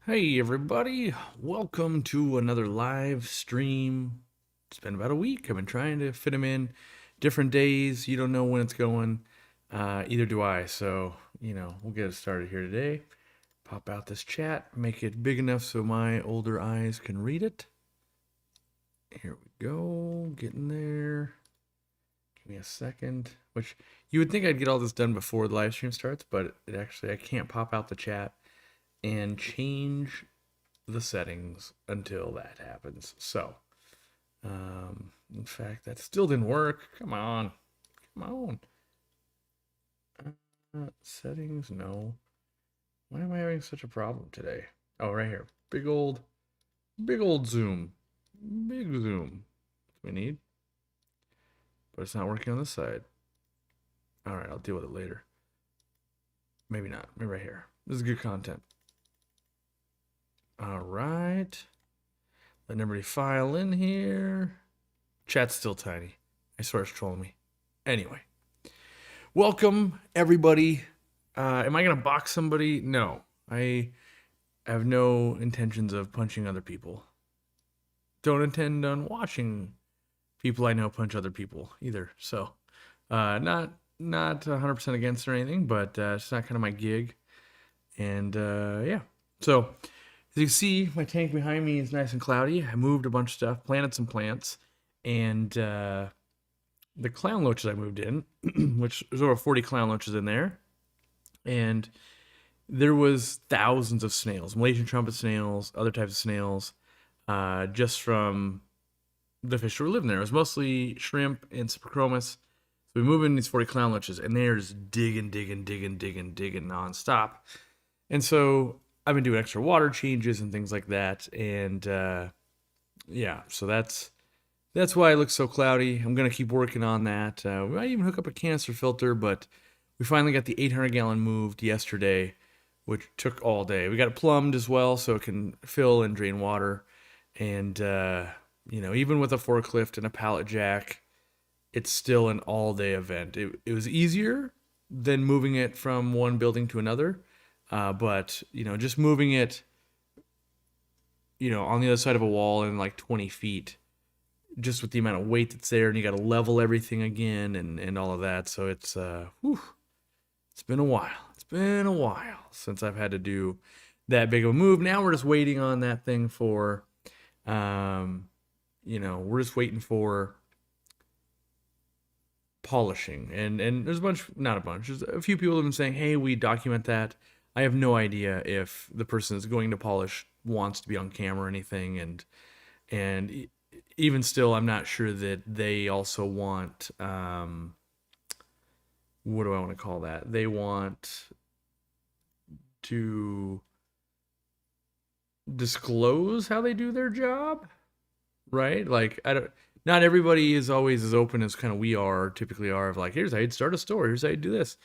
Hey everybody, welcome to another live stream. It's been about a week. I've been trying to fit them in different days. You don't know when it's going. Either do I. So, we'll get it started here today. Pop out this chat, make it big enough so my older eyes can read it. Here we go, getting there. Give me a second. Which you would think I'd get all this done before the live stream starts, but I can't pop out the chat and change the settings until that happens. So, in fact, that still didn't work. Come on. Settings, no. Why am I having such a problem today? Oh, right here. Big old zoom. Big zoom. We need. But it's not working on this side. All right, I'll deal with it later. Maybe not. Maybe right here. This is good content. All right. Letting everybody file in here. Chat's still tiny. I swear it's trolling me. Anyway. Welcome, everybody. Am I going to box somebody? No. I have no intentions of punching other people. Don't intend on watching people I know punch other people either. So, not 100% against or anything, but it's not kind of my gig. And yeah. So, as you can see, my tank behind me is nice and cloudy. I moved a bunch of stuff, planted some plants, and the clown loaches I moved in, which there's over 40 clown loaches in there, and there was thousands of snails, Malaysian trumpet snails, other types of snails, just from the fish that were living there. It was mostly shrimp and Cyprichromis. So we move in these 40 clown loaches, and they're just digging nonstop. And so I've been doing extra water changes and things like that, and yeah, so that's why it looks so cloudy. I'm gonna keep working on that. We might even hook up a canister filter, but we finally got the 800-gallon moved yesterday, which took all day. We got it plumbed as well, so it can fill and drain water. And even with a forklift and a pallet jack, it's still an all-day event. It was easier than moving it from one building to another. But just moving it, on the other side of a wall in like 20 feet, just with the amount of weight that's there, and you got to level everything again and all of that. So it's it's been a while. It's been a while since I've had to do that big of a move. Now we're just waiting on that thing for, we're just waiting for polishing. And there's not a bunch. There's a few people have been saying, hey, we document that. I have no idea if the person that's going to polish wants to be on camera or anything, and even still, I'm not sure that they also want what do I want to call that? They want to disclose how they do their job, right? Like I don't. Not everybody is always as open as kind of we are typically are of like, here's how you'd start a store, here's how you do this,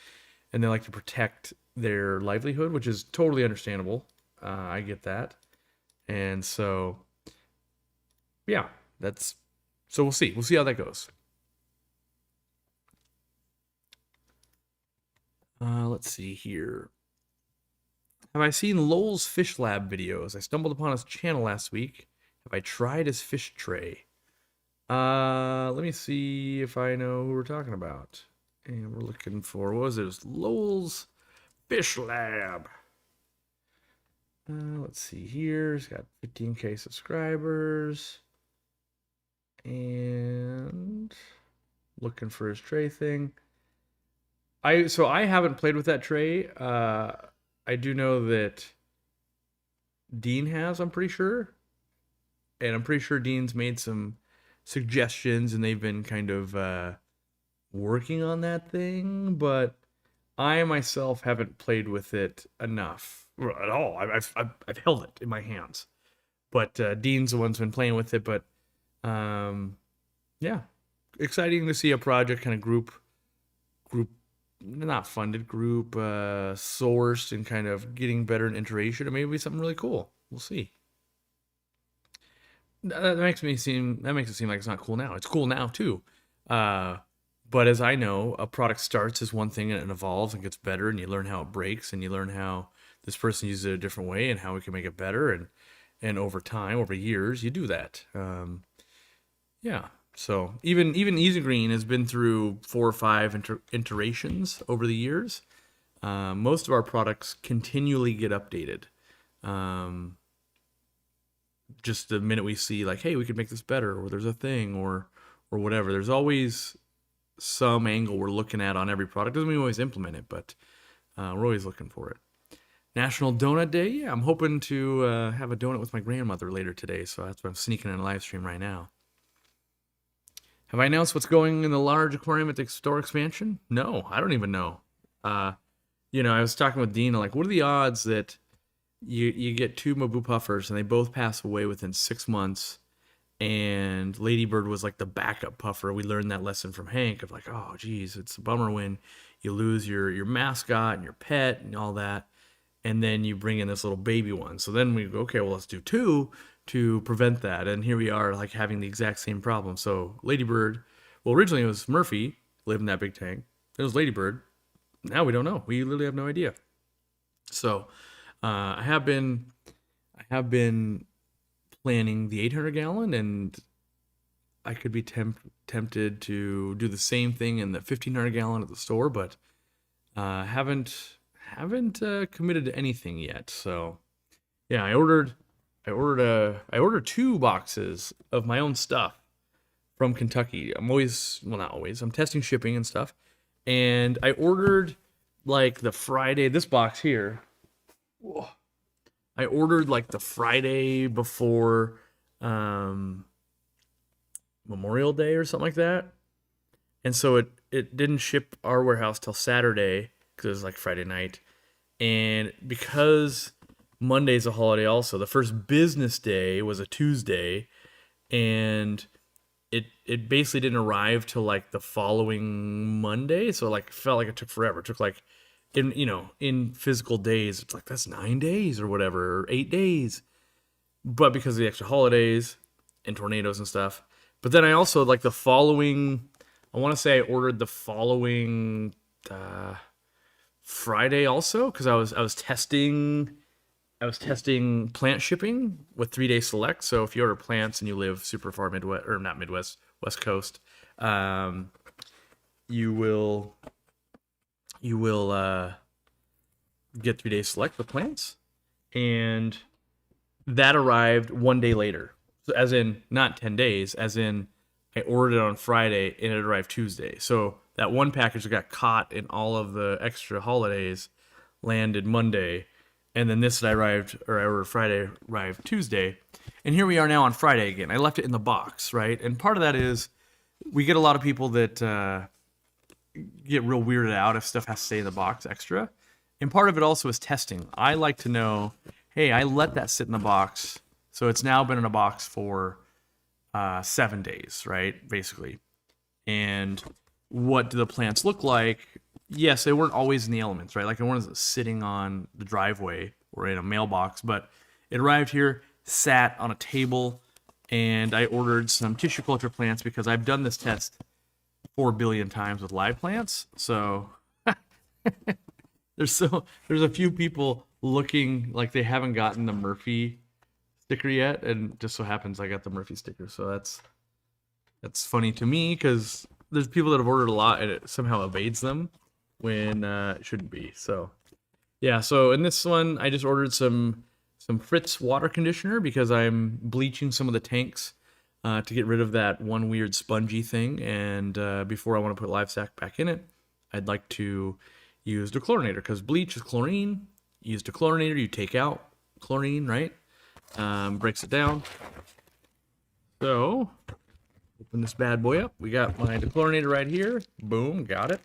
and they like to protect their livelihood, which is totally understandable. I get that. And so, yeah, so we'll see. We'll see how that goes. Let's see here. Have I seen Lowell's Fish Lab videos? I stumbled upon his channel last week. Have I tried his fish tray? Let me see if I know who we're talking about. And we're looking for, what was it? It was Lowell's Fish Lab. Let's see here. He's got 15K subscribers. And looking for his tray thing. So I haven't played with that tray. I do know that Dean has, I'm pretty sure. And I'm pretty sure Dean's made some suggestions and they've been kind of working on that thing, but I myself haven't played with it enough at all. I've held it in my hands, but Dean's the one's been playing with it. But yeah, exciting to see a project kind of group, not funded, group sourced and kind of getting better in iteration, and maybe something really cool. We'll see. That makes it seem like it's not cool now. It's cool now too. But as I know, a product starts as one thing and it evolves and gets better, and you learn how it breaks and you learn how this person uses it a different way and how we can make it better. And over time, over years, you do that. Yeah. So even Easy Green has been through 4 or 5 iterations over the years. Most of our products continually get updated. Just the minute we see like, hey, we could make this better, or there's a thing, or whatever. There's always some angle we're looking at on every product. Doesn't mean we always implement it, but we're always looking for it. National Donut Day. Yeah, I'm hoping to have a donut with my grandmother later today, so that's why I'm sneaking in a live stream right now. Have I announced what's going in the large aquarium at the store expansion? No, I don't even know. I was talking with Dina, like, what are the odds that you get 2 Mabu puffers and they both pass away within 6 months, and Ladybird was like the backup puffer. We learned that lesson from Hank of like, oh, geez, it's a bummer when you lose your mascot and your pet and all that, and then you bring in this little baby one. So then we go, okay, well, let's do 2 to prevent that. And here we are like having the exact same problem. So Ladybird, well, originally it was Murphy lived in that big tank. It was Ladybird. Now we don't know. We literally have no idea. So I have been planning the 800 gallon, and I could be tempted to do the same thing in the 1500 gallon at the store, but haven't committed to anything yet. So yeah, I ordered 2 boxes of my own stuff from Kentucky. Not always. I'm testing shipping and stuff. And I ordered like the Friday, this box here. Whoa. I ordered like the Friday before Memorial Day or something like that. And so it didn't ship our warehouse till Saturday because it was like Friday night. And because Monday's a holiday also, the first business day was a Tuesday, and it basically didn't arrive till like the following Monday. So like it felt like it took forever. It took like in physical days, it's like that's 9 days or whatever, or 8 days. But because of the extra holidays and tornadoes and stuff. But then I also like the following, I want to say I ordered the following Friday also, because I was testing plant shipping with 3-day select. So if you order plants and you live super far Midwest, or not Midwest, West Coast, you will get 3-day select with plants, and that arrived 1 day later. So as in not 10 days, as in I ordered it on Friday and it arrived Tuesday. So that one package that got caught in all of the extra holidays landed Monday. And then this that I ordered Friday arrived Tuesday. And here we are now on Friday again. I left it in the box, right? And part of that is we get a lot of people that get real weirded out if stuff has to stay in the box extra. And part of it also is testing. I like to know, hey, I let that sit in the box. So it's now been in a box for 7 days, right? Basically. And what do the plants look like? Yes, they weren't always in the elements, right? Like they weren't sitting on the driveway or in a mailbox, but it arrived here, sat on a table, and I ordered some tissue culture plants because I've done this test 4 billion times with live plants. So there's a few people looking like they haven't gotten the Murphy sticker yet, and just so happens I got the Murphy sticker. So that's funny to me because there's people that have ordered a lot and it somehow evades them when it shouldn't be. So yeah, so in this one I just ordered some Fritz water conditioner because I'm bleaching some of the tanks to get rid of that one weird spongy thing, and before I want to put livestock back in it, I'd like to use dechlorinator because bleach is chlorine. You use dechlorinator, you take out chlorine, right? Breaks it down. So open this bad boy up. We got my dechlorinator right here. Boom, got it.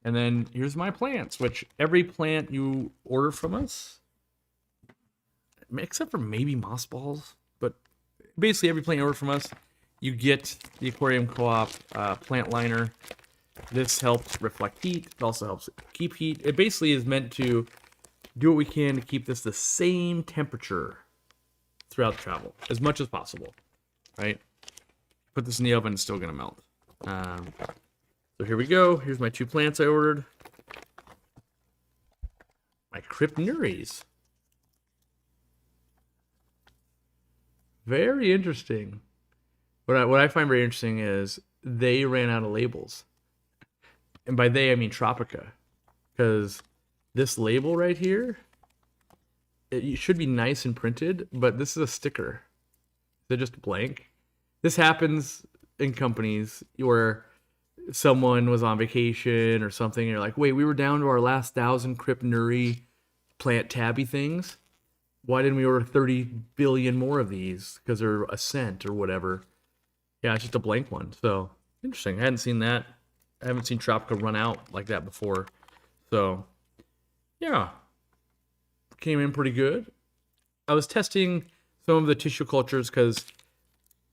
And then here's my plants, which every plant you order from us, except for maybe moss balls, but basically every plant you order from us, you get the Aquarium Co-op plant liner. This helps reflect heat. It also helps keep heat. It basically is meant to do what we can to keep this the same temperature throughout the travel, as much as possible, right? Put this in the oven, it's still going to melt. So here we go. Here's my 2 plants I ordered. my cryptnuries. Very interesting. What I find very interesting is they ran out of labels. And by they, I mean Tropica. Because this label right here, it should be nice and printed, but this is a sticker. They're just blank. This happens in companies where someone was on vacation or something, and you're like, wait, we were down to our last 1,000 cryptnuri plant tabby things. Why didn't we order 30 billion more of these? Because they're a cent or whatever. Yeah, it's just a blank one. So, interesting. I hadn't seen that. I haven't seen Tropica run out like that before. So, yeah. Came in pretty good. I was testing some of the tissue cultures because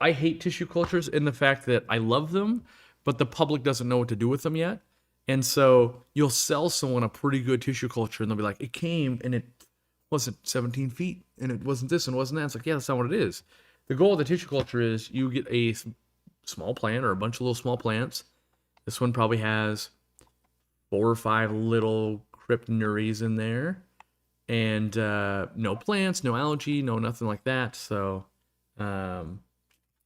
I hate tissue cultures in the fact that I love them, but the public doesn't know what to do with them yet. And so you'll sell someone a pretty good tissue culture and they'll be like, it came and it wasn't 17 feet and it wasn't this and it wasn't that. It's like, yeah, that's not what it is. The goal of the tissue culture is you get a small plant or a bunch of little small plants. This one probably has 4 or 5 little cryptnuries in there. And no plants, no algae, no nothing like that. So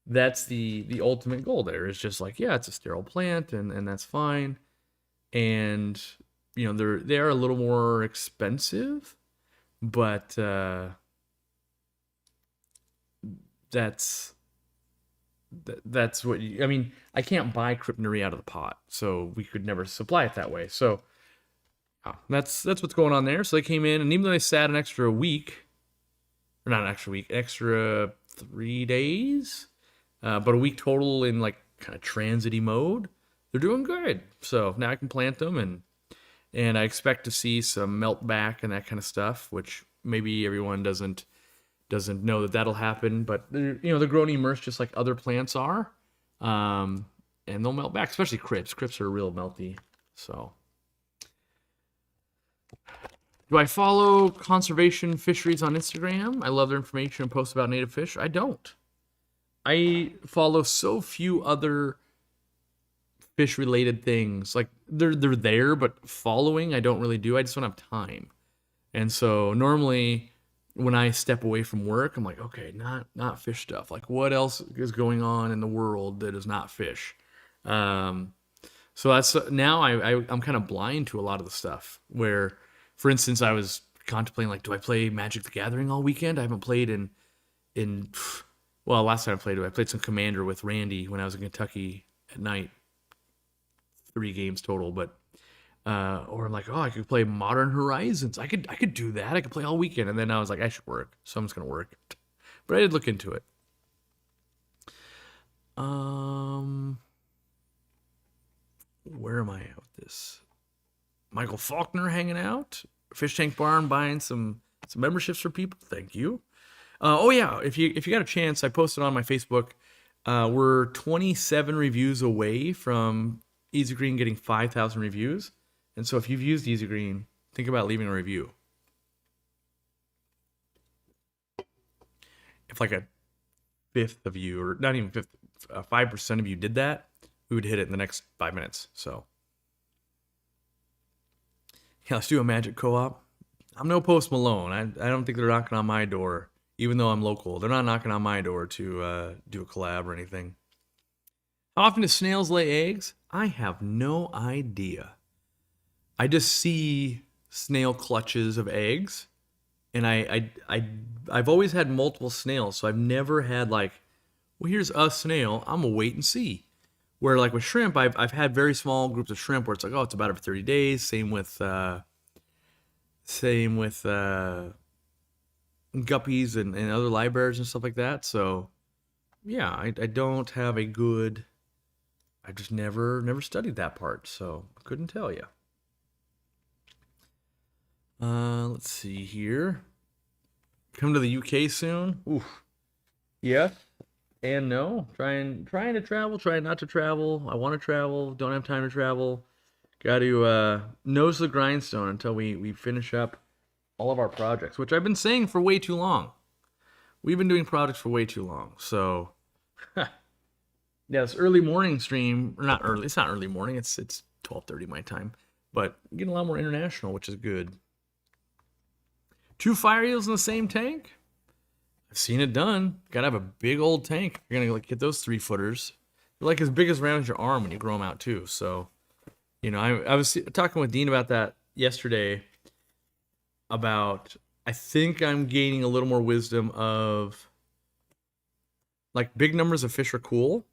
that's the ultimate goal there. Is just like, yeah, it's a sterile plant and that's fine. And you know, they are a little more expensive, but that's what I mean. I can't buy cryptnuri out of the pot, so we could never supply it that way. So that's what's going on there. So they came in, and even though they sat an extra week, or not an extra week, extra 3 days, but a week total in like kind of transity mode, they're doing good. So now I can plant them, and I expect to see some melt back and that kind of stuff, which maybe everyone doesn't know that'll happen. But they're growing immersed just like other plants are, and they'll melt back, especially crypts. Crypts are real melty. So. Do I follow conservation fisheries on Instagram? I love their information and post about native fish. I don't. I follow so few other fish-related things. Like they're there, but following I don't really do. I just don't have time. And so normally when I step away from work, I'm like, okay, not fish stuff. Like what else is going on in the world that is not fish? So that's now I'm kind of blind to a lot of the stuff where. For instance, I was contemplating, like, do I play Magic the Gathering all weekend? I haven't played well, last time I played some Commander with Randy when I was in Kentucky at night. 3 games total, but, or I'm like, oh, I could play Modern Horizons. I could do that. I could play all weekend. And then I was like, I should work. So I'm just going to work. But I did look into it. Where am I at with this? Michael Faulkner hanging out. Fish Tank Barn buying some memberships for people. Thank you. Oh yeah, if you got a chance, I posted on my Facebook. We're 27 reviews away from Easy Green getting 5,000 reviews. And so if you've used Easy Green, think about leaving a review. If like a fifth of you, or not even fifth, 5% of you did that, we would hit it in the next 5 minutes. So. Yeah, let's do a Magic co-op. I'm no Post Malone. I don't think they're knocking on my door, even though I'm local. They're not knocking on my door to do a collab or anything. How often do snails lay eggs? I have no idea. I just see snail clutches of eggs, and I've always had multiple snails, so I've never had like, well, here's a snail. I'm gonna wait and see. Where like with shrimp, I've had very small groups of shrimp where it's like, oh, it's about every 30 days. Same with guppies and other livebearers and stuff like that. So yeah, I don't have a good. I just never studied that part, so I couldn't tell you. Let's see here. Come to the UK soon. Oof. Yeah. And no, trying to travel, trying not to travel. I want to travel, don't have time to travel. Got to nose the grindstone until we finish up all of our projects, which I've been saying for way too long. We've been doing projects for way too long. So, yeah, this early morning stream, or not early. It's not early morning. It's 12:30 my time, but getting a lot more international, which is good. 2 fire eels in the same tank? I've seen it done. Gotta have a big old tank. You're gonna like get those 3-footers. They're like as big as around your arm when you grow them out too. So, I was talking with Dean about that yesterday. About I think I'm gaining a little more wisdom of like big numbers of fish are cool,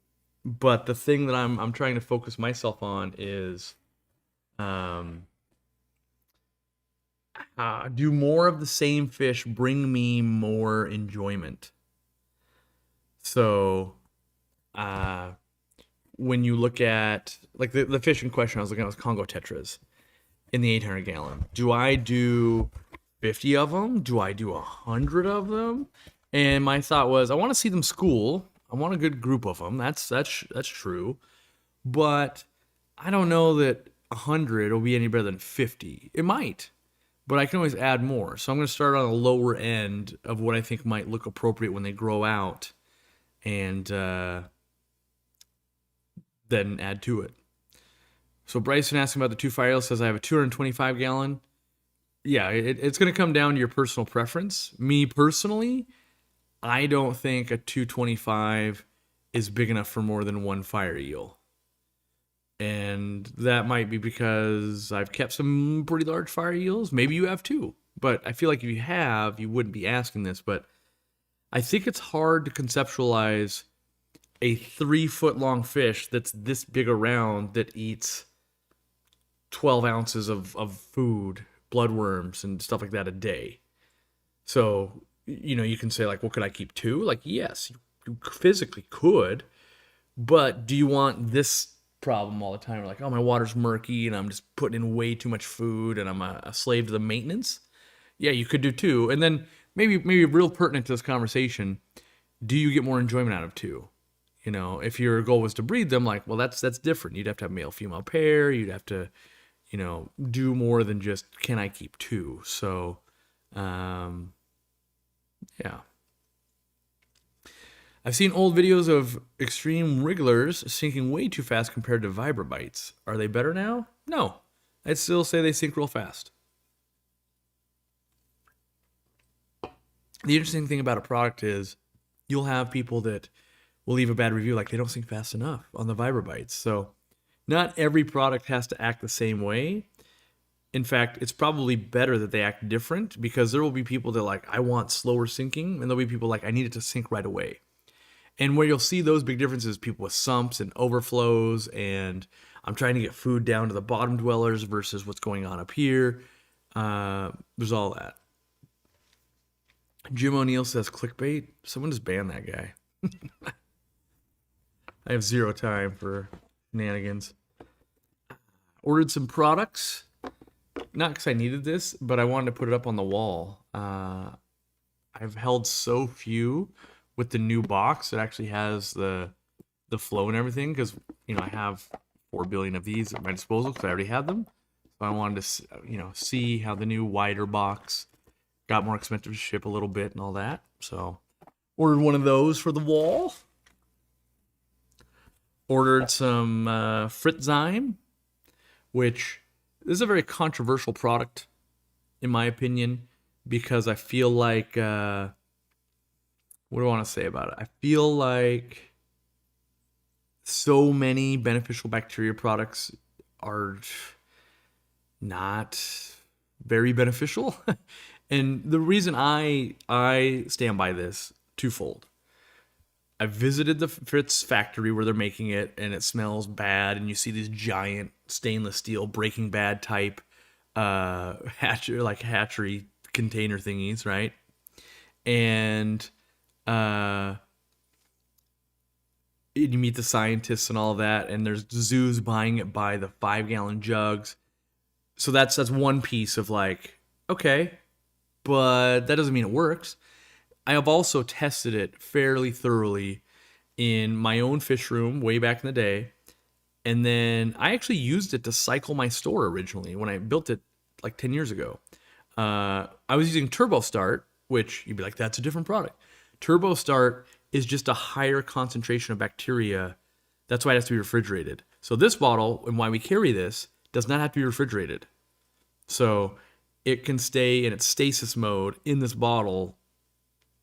but the thing that I'm trying to focus myself on is do more of the same fish bring me more enjoyment? So, when you look at like the fish in question, I was looking at was Congo tetras in the 800 gallon. Do I do 50 of them? Do I do 100 of them? And my thought was, I want to see them school. I want a good group of them. That's true. But I don't know that 100 will be any better than 50. It might, but I can always add more. So I'm going to start on the lower end of what I think might look appropriate when they grow out, and then add to it. So Bryson asking about the 2 fire eels says I have a 225 gallon. Yeah, it's going to come down to your personal preference. Me personally, I don't think a 225 is big enough for more than 1 fire eel. And that might be because I've kept some pretty large fire eels. Maybe you have too. But I feel like if you have, you wouldn't be asking this. But I think it's hard to conceptualize a 3-foot long fish that's this big around that eats 12 ounces of food, bloodworms, and stuff like that a day. So, you can say like, well, could I keep 2? Like, yes, you physically could. But do you want this problem all the time? Like, oh, my water's murky and I'm just putting in way too much food and I'm a slave to the maintenance. Yeah, you could do 2. And then maybe real pertinent to this conversation, do you get more enjoyment out of 2? If your goal was to breed them, like, well, that's different. You'd have to have male-female pair. You'd have to, do more than just, can I keep 2? So, yeah. I've seen old videos of extreme wrigglers sinking way too fast compared to vibrobites. Are they better now? No. I'd still say they sink real fast. The interesting thing about a product is you'll have people that will leave a bad review like they don't sink fast enough on the vibrobites. So not every product has to act the same way. In fact, it's probably better that they act different, because there will be people that like, I want slower sinking, and there'll be people like, I need it to sink right away. And where you'll see those big differences, people with sumps and overflows, and I'm trying to get food down to the bottom dwellers versus what's going on up here. There's all that. Jim O'Neill says clickbait. Someone just ban that guy. I have 0 time for shenanigans. Ordered some products. Not because I needed this, but I wanted to put it up on the wall. I've held so few with the new box. It actually has the flow and everything, because I have 4 billion of these at my disposal because I already had them. So I wanted to see how the new wider box got more expensive to ship a little bit and all that. So ordered one of those for the wall. Ordered some Fritzyme, which is a very controversial product, in my opinion, because I feel like, what do I want to say about it? I feel like so many beneficial bacteria products are not very beneficial. And the reason I stand by this, twofold. I visited the Fritz factory where they're making it, and it smells bad, and you see these giant stainless steel Breaking Bad type hatchery container thingies, right? And you meet the scientists and all that, and there's zoos buying it by the 5-gallon jugs. So that's one piece of like, okay, but that doesn't mean it works. I have also tested it fairly thoroughly in my own fish room way back in the day. And then I actually used it to cycle my store originally when I built it like 10 years ago. I was using Turbo Start, which you'd be like, that's a different product. Turbo Start is just a higher concentration of bacteria. That's why it has to be refrigerated. So this bottle, and why we carry this, does not have to be refrigerated. So it can stay in its stasis mode in this bottle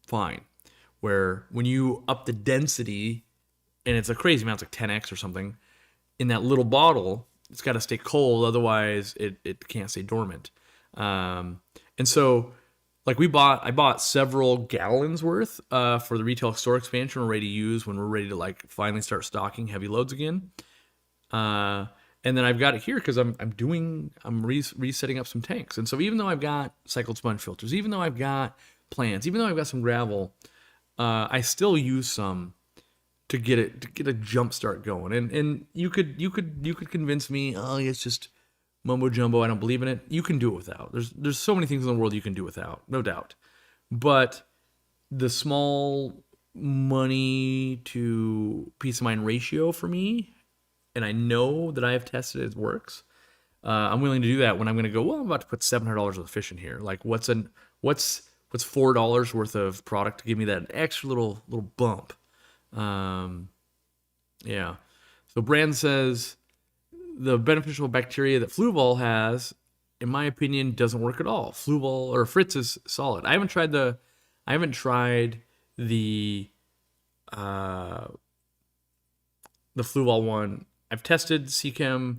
fine. Where when you up the density, and it's a crazy amount, it's like 10x or something, in that little bottle, it's got to stay cold, otherwise it can't stay dormant. And so, like I bought several gallons worth for the retail store expansion we're ready to use when we're ready to like finally start stocking heavy loads again. And then I've got it here because I'm resetting up some tanks. And so even though I've got cycled sponge filters, even though I've got plants, even though I've got some gravel, I still use some to get a jump start going. And you could convince me, oh, it's just mumbo jumbo, I don't believe in it. You can do it without. There's so many things in the world you can do without, no doubt. But the small money to peace of mind ratio for me, and I know that I have tested it works, I'm willing to do that when I'm going to go, well, I'm about to put $700 worth of fish in here. Like what's $4 worth of product to give me that extra little bump? Yeah. So Brand says the beneficial bacteria that Fluval has, in my opinion, doesn't work at all. Fluval or Fritz is solid. I haven't tried the Fluval one. I've tested Seachem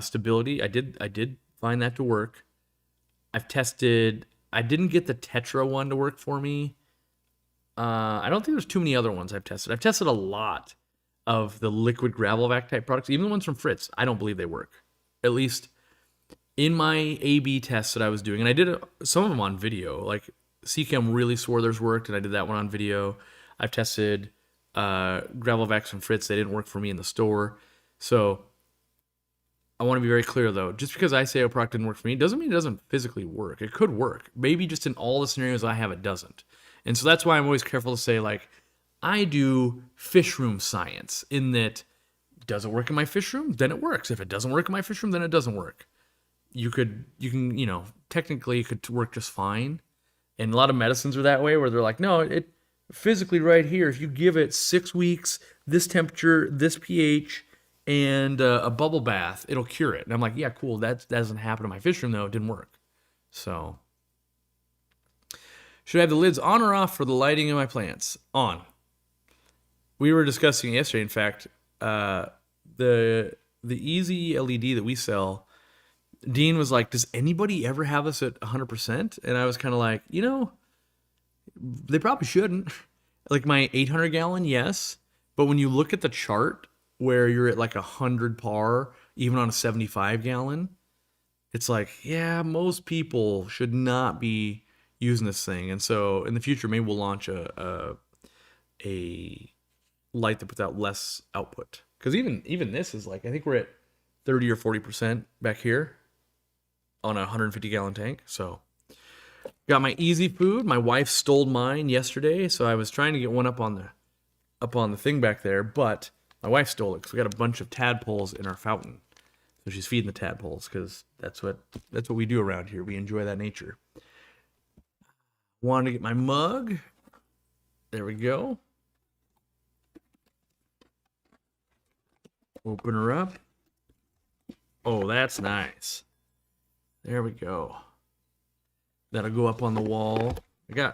stability. I did find that to work. I didn't get the Tetra one to work for me. I don't think there's too many other ones I've tested. I've tested a lot of the liquid gravel vac type products, even the ones from Fritz. I don't believe they work. At least in my A/B tests that I was doing, and I did some of them on video. Like Seachem really swore theirs worked, and I did that one on video. I've tested gravel vacs from Fritz. They didn't work for me in the store. So I want to be very clear, though. Just because I say a product didn't work for me doesn't mean it doesn't physically work. It could work. Maybe just in all the scenarios I have, it doesn't. And so that's why I'm always careful to say, like, I do fish room science in that, does it work in my fish room? Then it works. If it doesn't work in my fish room, then it doesn't work. You can, technically it could work just fine. And a lot of medicines are that way, where they're like, no, it physically right here, if you give it 6 weeks, this temperature, this pH, and a bubble bath, it'll cure it. And I'm like, yeah, cool. That doesn't happen in my fish room, though. It didn't work. So, should I have the lids on or off for the lighting of my plants? On. We were discussing yesterday, in fact, the easy LED that we sell. Dean was like, does anybody ever have this at 100%? And I was kind of like, they probably shouldn't. Like my 800 gallon, yes. But when you look at the chart where you're at like 100 par, even on a 75 gallon, it's like, yeah, most people should not be using this thing. And so in the future, maybe we'll launch a light that puts out less output. Because even this is like, I think we're at 30 or 40% back here on a 150 gallon tank. So got my easy food. My wife stole mine yesterday, so I was trying to get one up on the thing back there, but my wife stole it because we got a bunch of tadpoles in our fountain. So she's feeding the tadpoles because that's what we do around here. We enjoy that nature. Wanted to get my mug. There we go. Open her up. Oh, that's nice. There we go. That'll go up on the wall. I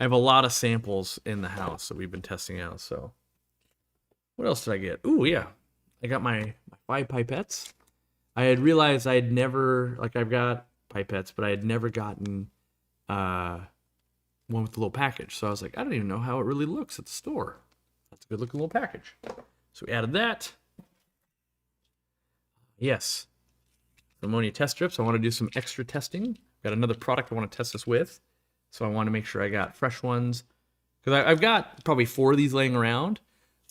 have a lot of samples in the house that we've been testing out. So, what else did I get? Ooh, yeah, I got my 5 pipettes. I had realized I had never, like, I've got pipettes, but I had never gotten one with the little package. So I was like, I don't even know how it really looks at the store. That's a good looking little package. So we added that. Yes. Ammonia test strips. I want to do some extra testing. Got another product I want to test this with. So I want to make sure I got fresh ones. Because I've got probably 4 of these laying around.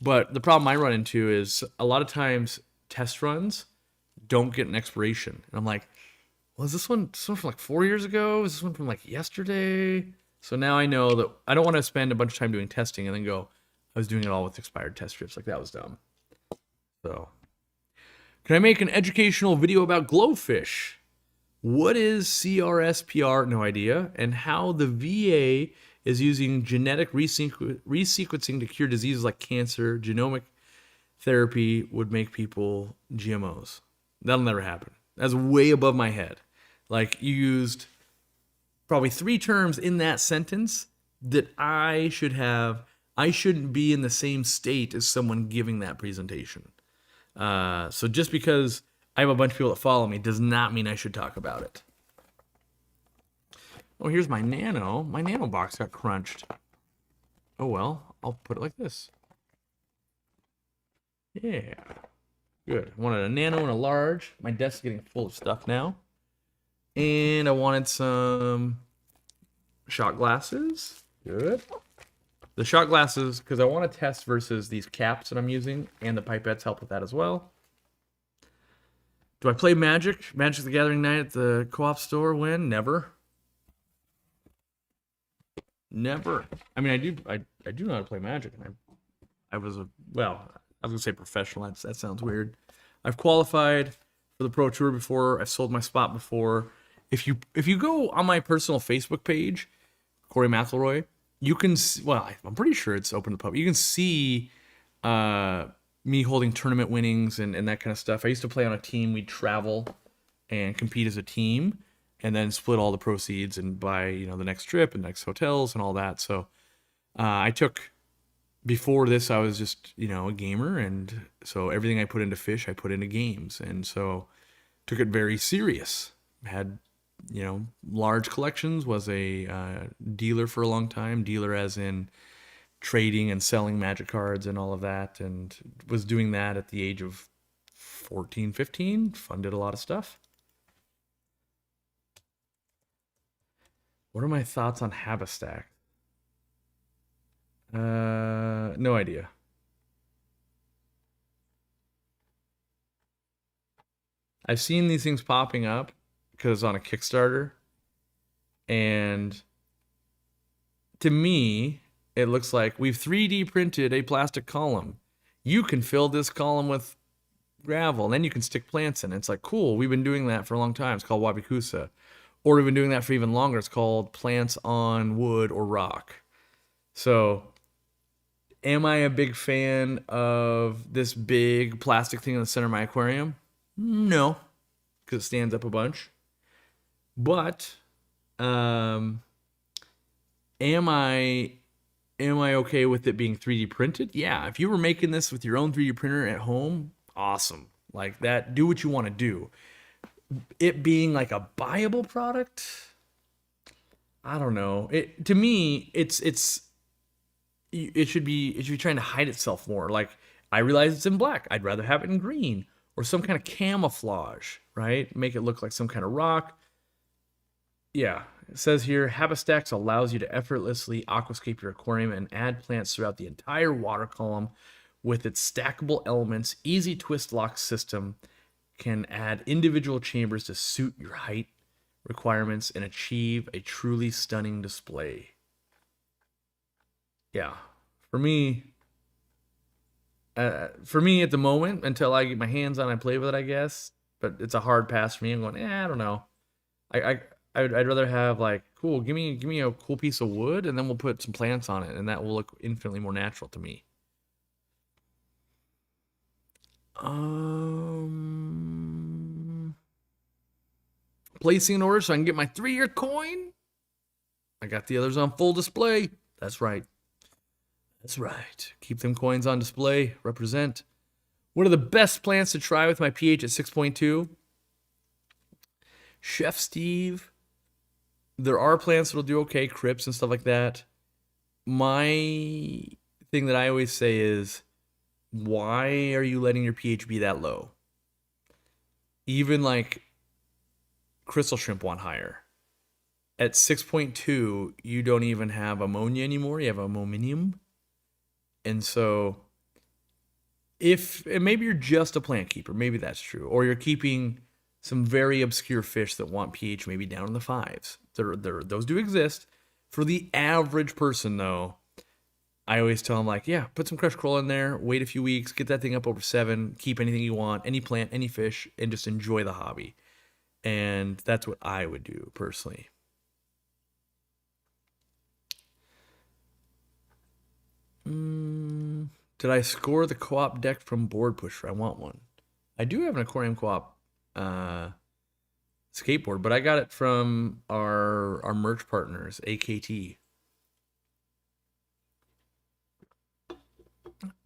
But the problem I run into is a lot of times test runs don't get an expiration. And I'm like, well, is this one from like 4 years ago? Is this one from like yesterday? So now I know that I don't want to spend a bunch of time doing testing and then go, I was doing it all with expired test strips. Like, that was dumb. So, can I make an educational video about glowfish? What is CRSPR? No idea. And how the VA is using genetic resequencing to cure diseases like cancer. Genomic therapy would make people GMOs. That'll never happen. That's way above my head. Like, you used probably 3 terms in that sentence that I shouldn't be in the same state as someone giving that presentation. So just because I have a bunch of people that follow me does not mean I should talk about it. Oh, here's my nano. My nano box got crunched. Oh well, I'll put it like this. Yeah. Good. I wanted a nano and a large. My desk's getting full of stuff now. And I wanted some shot glasses. Good. The shot glasses, because I want to test versus these caps that I'm using, and the pipettes help with that as well. Do I play Magic? Magic the Gathering night at the co-op store when? Never. Never. I mean, I do know how to play Magic, and I was gonna say professional. That sounds weird. I've qualified for the Pro Tour before. I've sold my spot before. If you go on my personal Facebook page, Corey McElroy, you can see, well, I'm pretty sure it's open to the public. You can see me holding tournament winnings and that kind of stuff. I used to play on a team. We'd travel and compete as a team, and then split all the proceeds and buy the next trip and next hotels and all that. So before this, I was just a gamer, and so everything I put into fish, I put into games, and so took it very serious. Had large collections, was a dealer for a long time, dealer as in trading and selling Magic cards and all of that, and was doing that at the age of 14, 15, funded a lot of stuff. What are my thoughts on Habistack? No idea. I've seen these things popping up because on a Kickstarter, and to me, it looks like we've 3D printed a plastic column. You can fill this column with gravel, and then you can stick plants in. It's like, cool, we've been doing that for a long time. It's called Wabikusa. Or we've been doing that for even longer. It's called plants on wood or rock. So, am I a big fan of this big plastic thing in the center of my aquarium? No, because it stands up a bunch. But am I okay with it being 3D printed? Yeah, if you were making this with your own 3D printer at home, awesome. Like that, do what you want to do. It being like a buyable product, I don't know. To me, it should be trying to hide itself more. Like, I realize it's in black. I'd rather have it in green or some kind of camouflage, right? Make it look like some kind of rock. Yeah, it says here, Habistax allows you to effortlessly aquascape your aquarium and add plants throughout the entire water column with its stackable elements. Easy twist lock system can add individual chambers to suit your height requirements and achieve a truly stunning display. Yeah, for me at the moment, until I get my hands on it and play with it, I guess. But it's a hard pass for me. I'm going, I don't know. I'd rather have like, cool, give me a cool piece of wood, and then we'll put some plants on it, and that will look infinitely more natural to me. Placing an order so I can get my 3-year coin. I got the others on full display. That's right. That's right. Keep them coins on display. Represent. One of the best plants to try with my pH at 6.2. Chef Steve. There are plants that'll do okay, crypts and stuff like that. My thing that I always say is, why are you letting your pH be that low? Even like crystal shrimp want higher. At 6.2, you don't even have ammonia anymore. You have ammonium. And so, and maybe you're just a plant keeper, maybe that's true. Or you're keeping some very obscure fish that want pH maybe down in the 5s. Those do exist. For the average person, though, I always tell them, like, yeah, put some crushed coral in there, wait a few weeks, get that thing up over 7, keep anything you want, any plant, any fish, and just enjoy the hobby. And that's what I would do, personally. Did I score the co-op deck from Board Pusher? I want one. I do have an Aquarium co-op skateboard, but I got it from our merch partners, AKT.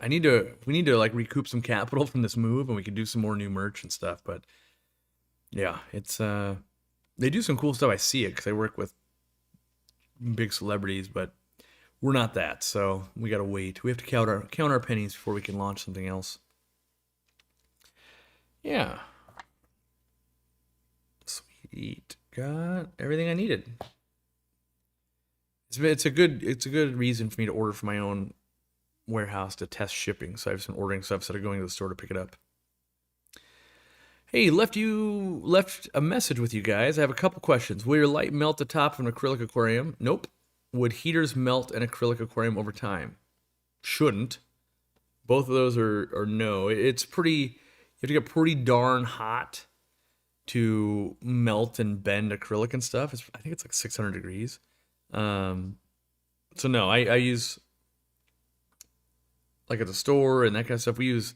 We need to like recoup some capital from this move, and we can do some more new merch and stuff. But yeah, it's they do some cool stuff. I see it because I work with big celebrities, but we're not that, so we gotta wait. We have to count our pennies before we can launch something else. Yeah. Sweet. Got everything I needed. It's a good reason for me to order from my own warehouse to test shipping. So I've just been ordering stuff instead of going to the store to pick it up. Hey, left a message with you guys. I have a couple questions. Will your light melt the top of an acrylic aquarium? Nope. Would heaters melt an acrylic aquarium over time? Shouldn't. Both of those are no. It's pretty. You have to get pretty darn hot to melt and bend acrylic and stuff. I think it's like 600 degrees. So no, I use, like at the store and that kind of stuff, we use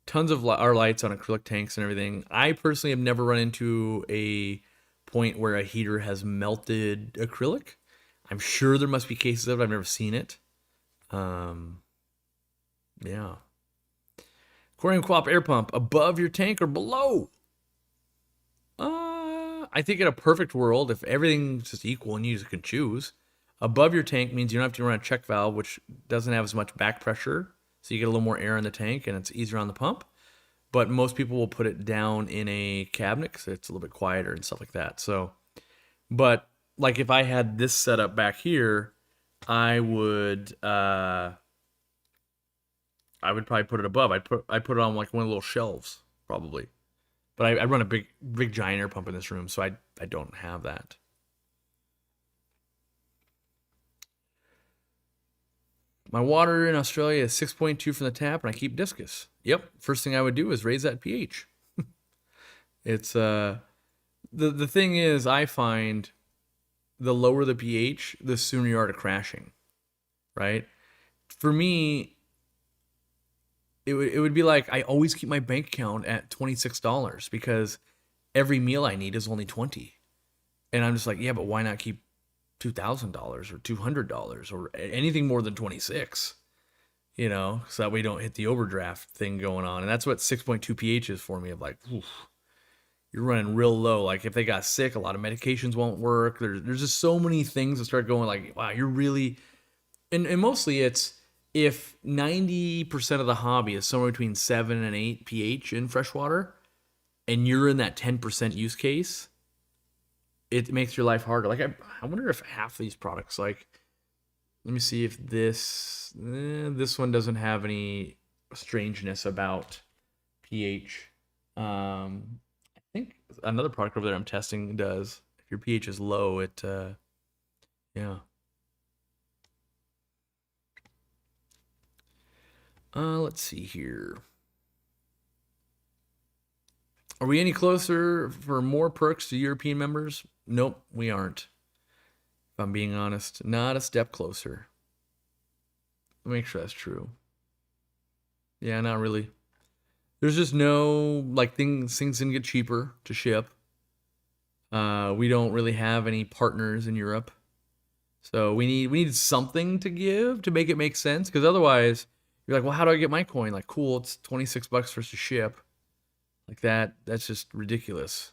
tons of our lights on acrylic tanks and everything. I personally have never run into a point where a heater has melted acrylic. I'm sure there must be cases of it. I've never seen it. Yeah. Aquariumcoop air pump, above your tank or below? I think in a perfect world, if everything's just equal and you just can choose, above your tank means you don't have to run a check valve, which doesn't have as much back pressure. So you get a little more air in the tank and it's easier on the pump. But most people will put it down in a cabinet because it's a little bit quieter and stuff like that. So, but like if I had this set up back here, I would probably put it above. I'd put it on like one of the little shelves probably. But I run a big giant air pump in this room, so I don't have that. My water in Australia is 6.2 from the tap, and I keep discus. Yep. First thing I would do is raise that pH. It's the thing is, I find the lower the pH, the sooner you are to crashing. Right? For me, it would be like I always keep my bank account at $26 because every meal I need is only $20. And I'm just like, yeah, but why not keep $2,000 or $200 or anything more than 26, you know, so that we don't hit the overdraft thing going on. And that's what 6.2 pH is for me. Of like, oof, you're running real low. Like if they got sick, a lot of medications won't work. There's just so many things that start going like, wow, you're really, and mostly it's if 90% of the hobby is somewhere between 7 and 8 pH in freshwater, and you're in that 10% use case, it makes your life harder. Like I wonder if half these products, like, let me see if this one doesn't have any strangeness about pH. I think another product over there I'm testing does. If your pH is low, it yeah. Let's see here. Are we any closer for more perks to European members? Nope, we aren't. If I'm being honest, not a step closer. Let me make sure that's true. Yeah, not really. There's just no, like, things didn't get cheaper to ship. We don't really have any partners in Europe. So we need something to give to make it make sense. Because otherwise, you're like, well, how do I get my coin? Like, cool, it's $26 for us to ship. Like that's just ridiculous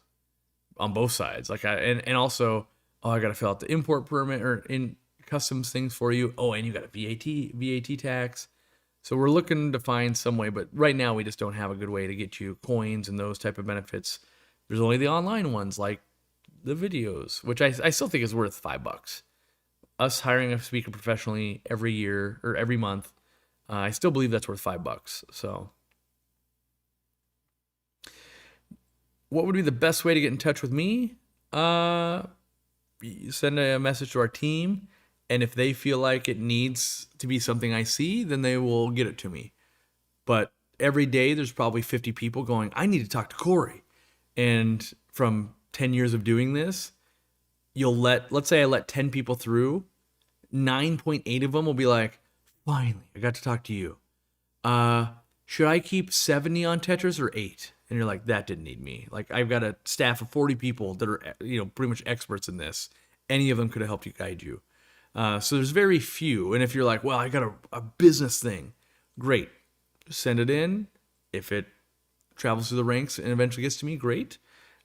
on both sides. Like and also, oh, I got to fill out the import permit or in customs things for you. Oh, and you got a VAT tax. So we're looking to find some way, but right now we just don't have a good way to get you coins and those type of benefits. There's only the online ones like the videos, which I still think is worth $5. Us hiring a speaker professionally every year or every month, I still believe that's worth $5. So what would be the best way to get in touch with me? You send a message to our team, and if they feel like it needs to be something I see, then they will get it to me. But every day there's probably 50 people going, I need to talk to Corey. And from 10 years of doing this, let's say I let 10 people through, 9.8 of them will be like, finally, I got to talk to you. Should I keep 70 on Tetris or 8? and you're like, that didn't need me. Like, I've got a staff of 40 people that are, pretty much experts in this. Any of them could have helped you, guide you. So there's very few. And if you're like, well, I got a business thing, great, send it in. If it travels through the ranks and eventually gets to me, great.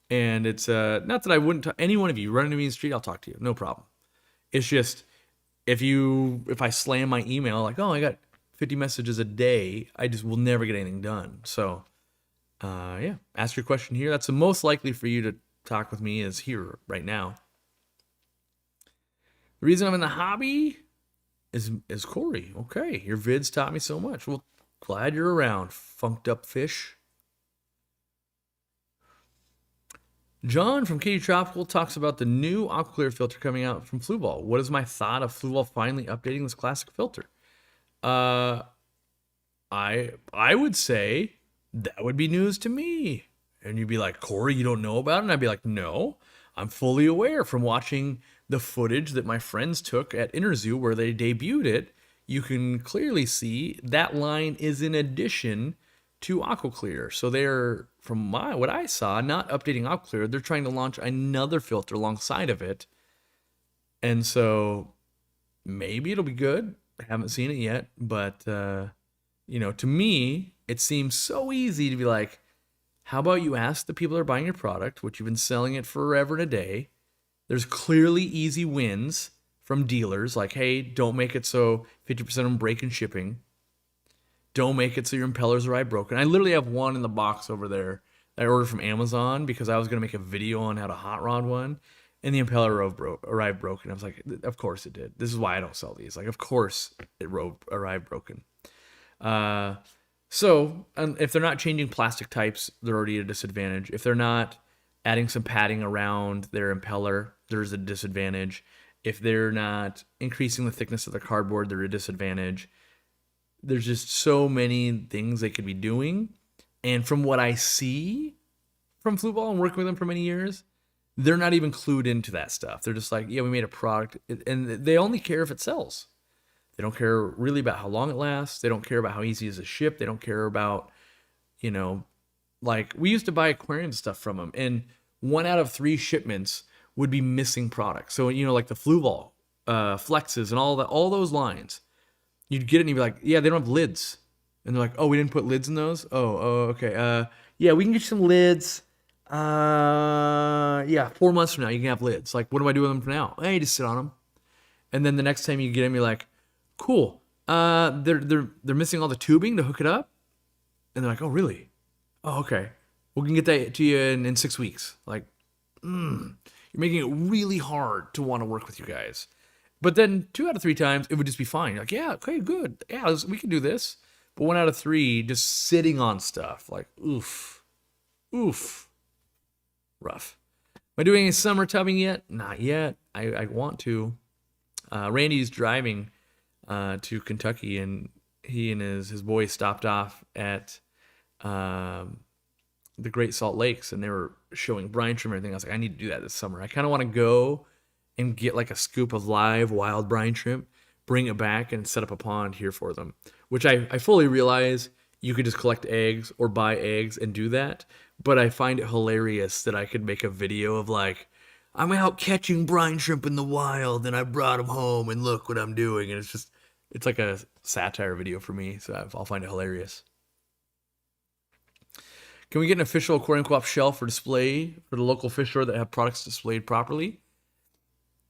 And it's not that I wouldn't any one of you run into me in the street, I'll talk to you, no problem. It's just if I slam my email like, oh, I got 50 messages a day, I just will never get anything done. So yeah, ask your question here. That's the most likely for you to talk with me is here right now. The reason I'm in the hobby is Corey. Okay, your vids taught me so much. Well, glad you're around, funked up fish. John from Katie Tropical talks about the new Aquaclear filter coming out from Flueball. What is my thought of Flueball finally updating this classic filter? I would say that would be news to me. And you'd be like, Corey, you don't know about it? And I'd be like, no, I'm fully aware from watching the footage that my friends took at Interzoo where they debuted it. You can clearly see that line is in addition to Aquaclear. So they're, from what I saw, not updating Aquaclear. They're trying to launch another filter alongside of it. And so maybe it'll be good. I haven't seen it yet, but to me, it seems so easy to be like, how about you ask the people that are buying your product, which you've been selling it forever and a day. There's clearly easy wins from dealers, like, hey, don't make it so 50% of them break in shipping. Don't make it so your impellers arrive broken. I literally have one in the box over there that I ordered from Amazon because I was going to make a video on how to hot rod one, and the impeller arrived broken. I was like, of course it did. This is why I don't sell these. Like, of course it arrived broken. So if they're not changing plastic types, they're already at a disadvantage. If they're not adding some padding around their impeller, there's a disadvantage. If they're not increasing the thickness of the cardboard, they're at a disadvantage. There's just so many things they could be doing. And from what I see from Flueball and working with them for many years, they're not even clued into that stuff. They're just like, yeah, we made a product, and they only care if it sells. They don't care really about how long it lasts. They don't care about how easy it is to ship. They don't care about, like we used to buy aquarium stuff from them, and 1 out of 3 shipments would be missing products. So, like the Flueball, Flexes, and all those lines. You'd get it and you'd be like, yeah, they don't have lids. And they're like, oh, we didn't put lids in those? Oh, okay. Yeah, we can get you some lids. Yeah, 4 months from now, you can have lids. Like, what do I do with them for now? Hey, just sit on them. And then the next time you get them, you're like, cool. They're missing all the tubing to hook it up. And they're like, oh, really? Oh, okay. We can get that to you in 6 weeks. Like, you're making it really hard to want to work with you guys. But then 2 out of 3 times, it would just be fine. You're like, yeah, okay, good. Yeah, we can do this. But 1 out of 3, just sitting on stuff. Like, oof. Rough. Am I doing any summer tubbing yet? Not yet. I want to. Randy's driving to Kentucky, and he and his boys stopped off at the Great Salt Lakes, and they were showing brine shrimp and everything. I was like, I need to do that this summer. I kind of want to go and get like a scoop of live wild brine shrimp, bring it back, and set up a pond here for them, which I fully realize you could just collect eggs or buy eggs and do that. But I find it hilarious that I could make a video of like, I'm out catching brine shrimp in the wild and I brought them home and look what I'm doing. And it's like a satire video for me. So I'll find it hilarious. Can we get an official Aquariumcoop shelf for display for the local fish store that have products displayed properly?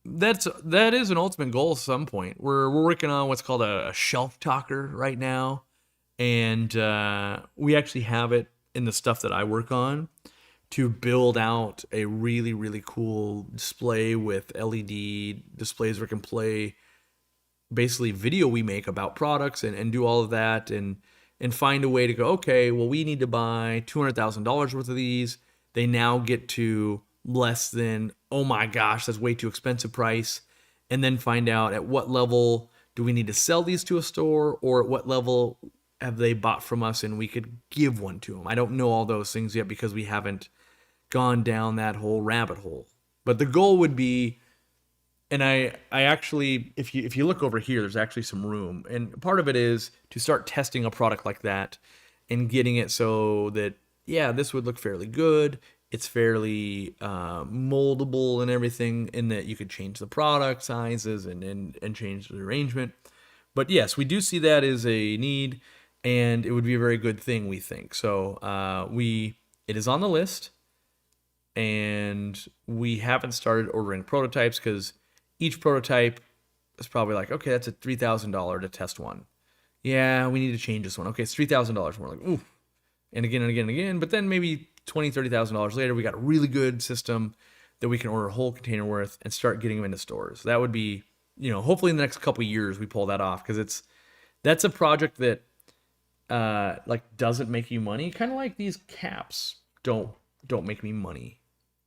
That is an ultimate goal at some point. We're working on what's called a shelf talker right now, and we actually have it in the stuff that I work on to build out a really, really cool display with LED displays where we can play basically video we make about products and do all of that and find a way to go, okay, well, we need to buy $200,000 worth of these. They now get to less than, oh my gosh, that's way too expensive price. And then find out at what level do we need to sell these to a store, or at what level have they bought from us and we could give one to them. I don't know all those things yet because we haven't gone down that whole rabbit hole. But the goal would be, and I actually, if you look over here, there's actually some room. And part of it is to start testing a product like that and getting it so that yeah, this would look fairly good. It's fairly moldable and everything, in that you could change the product sizes and change the arrangement. But yes, we do see that as a need, and it would be a very good thing, we think. So it is on the list, and we haven't started ordering prototypes because each prototype is probably like, okay, that's a $3,000 to test one. Yeah, we need to change this one. Okay, it's $3,000 more. Like, ooh, and again and again and again. But then maybe $20,000-$30,000 later, we got a really good system that we can order a whole container worth and start getting them into stores. That would be, hopefully in the next couple of years we pull that off, because that's a project that like doesn't make you money. Kind of like these caps don't make me money,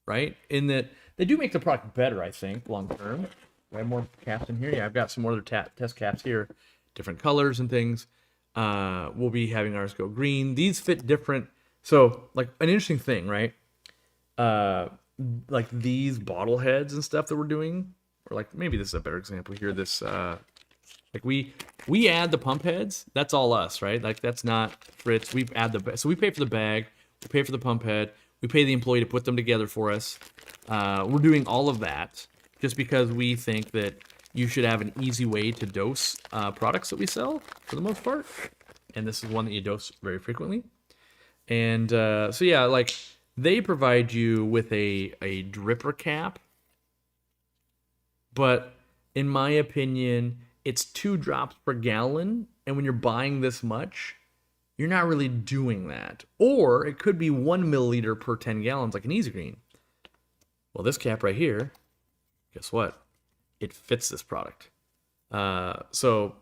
right? In that they do make the product better, I think, long term. I have more caps in here. Yeah, I've got some other test caps here, different colors and things. We'll be having ours go green. These fit different. So, like, an interesting thing, right? Like these bottle heads and stuff that we're doing, or like maybe this is a better example here. This like we add the pump heads. That's all us, right? Like, that's not Fritz. We add so we pay for the bag, we pay for the pump head, we pay the employee to put them together for us. We're doing all of that just because we think that you should have an easy way to dose products that we sell for the most part, and this is one that you dose very frequently. And so yeah, like, they provide you with a dripper cap, but in my opinion, it's 2 drops per gallon, and when you're buying this much, you're not really doing that. Or it could be 1 milliliter per 10 gallons, like an Easy Green. Well, this cap right here, guess what? It fits this product. So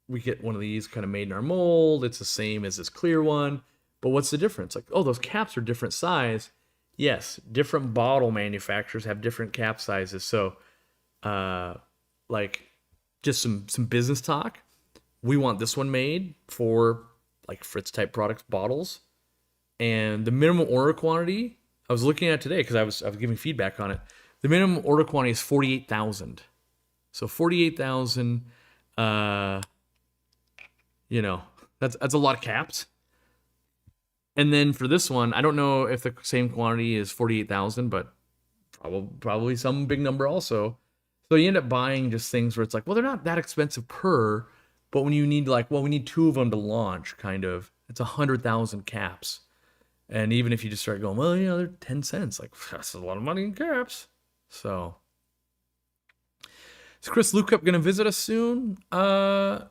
we get one of these kind of made in our mold. It's the same as this clear one. But what's the difference? Like, oh, those caps are different size. Yes, different bottle manufacturers have different cap sizes. So, like, just some business talk. We want this one made for like Fritz type products bottles, and the minimum order quantity I was looking at today, because I was giving feedback on it. The minimum order quantity is 48,000. So 48,000. That's a lot of caps. And then for this one, I don't know if the same quantity is 48,000, but probably some big number also. So you end up buying just things where it's like, well, they're not that expensive per, but when you need, like, well, we need 2 of them to launch, kind of, it's 100,000 caps. And even if you just start going, well, they're 10 cents, like, that's a lot of money in caps. So, is Chris Lukup going to visit us soon? I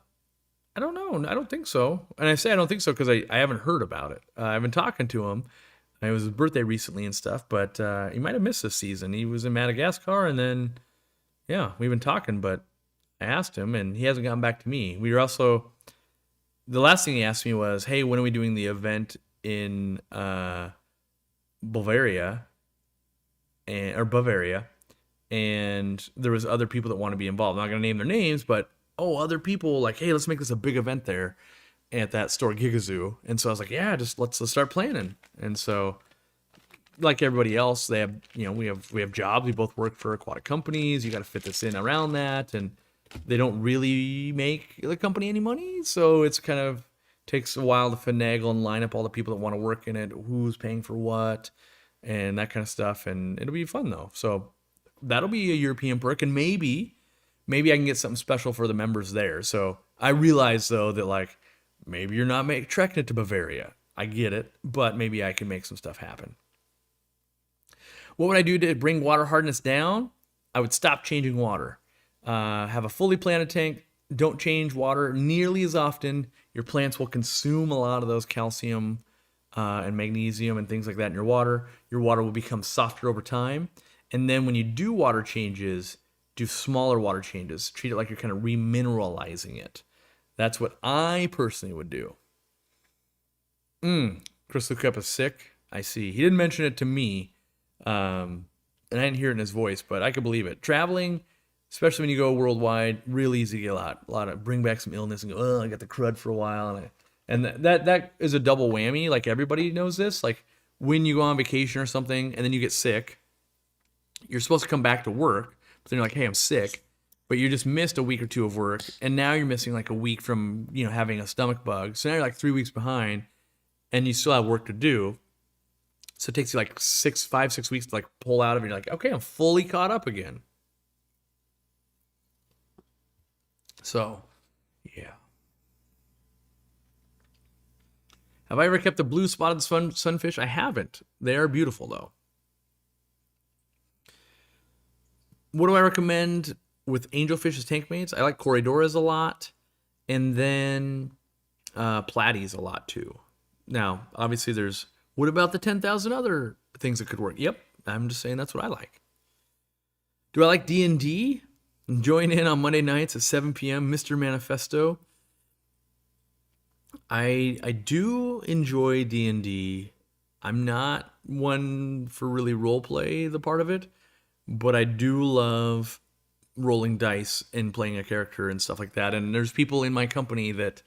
don't know. I don't think so. And I say I don't think so because I haven't heard about it. I've been talking to him. It was his birthday recently and stuff, but he might have missed this season. He was in Madagascar, and then, yeah, we've been talking, but I asked him, and he hasn't gotten back to me. We were also, the last thing he asked me was, hey, when are we doing the event in Bavaria? And there was other people that want to be involved. I'm not going to name their names, but other people, like, hey, let's make this a big event there at that store, Gigazoo. And so I was like, yeah, just let's start planning. And so, like everybody else, they have, we have jobs. We both work for aquatic companies. You got to fit this in around that, and they don't really make the company any money. So it's kind of takes a while to finagle and line up all the people that want to work in it, who's paying for what, and that kind of stuff. And it'll be fun though. So that'll be a European perk, and maybe I can get something special for the members there. So I realize though that, like, maybe you're not trekking it to Bavaria. I get it, but maybe I can make some stuff happen. What would I do to bring water hardness down? I would stop changing water. Have a fully planted tank. Don't change water nearly as often. Your plants will consume a lot of those calcium and magnesium and things like that in your water. Your water will become softer over time. And then when you do water changes, do smaller water changes. Treat it like you're kind of remineralizing it. That's what I personally would do. Chris Lukup is sick. I see. He didn't mention it to me. And I didn't hear it in his voice, but I could believe it. Traveling, especially when you go worldwide, really easy to get a lot of bring back some illness and go, oh, I got the crud for a while. And that is a double whammy. Like, everybody knows this. Like, when you go on vacation or something and then you get sick, you're supposed to come back to work, but then you're like, hey, I'm sick. But you just missed a week or 2 of work, and now you're missing like a week from, having a stomach bug. So now you're like 3 weeks behind. and you still have work to do. So it takes you like 5-6 weeks to like pull out of it. And you're like, okay, I'm fully caught up again. So, yeah. Have I ever kept a blue spotted sunfish? I haven't. They are beautiful though. What do I recommend with angelfish as tank mates? I like Corridoras a lot, and then platies a lot too. Now, obviously, what about the 10,000 other things that could work? Yep, I'm just saying that's what I like. Do I like D&D? Join in on Monday nights at 7 p.m. Mr. Manifesto. I do enjoy D&D. I'm not one for really role play the part of it, but I do love rolling dice and playing a character and stuff like that. And there's people in my company that,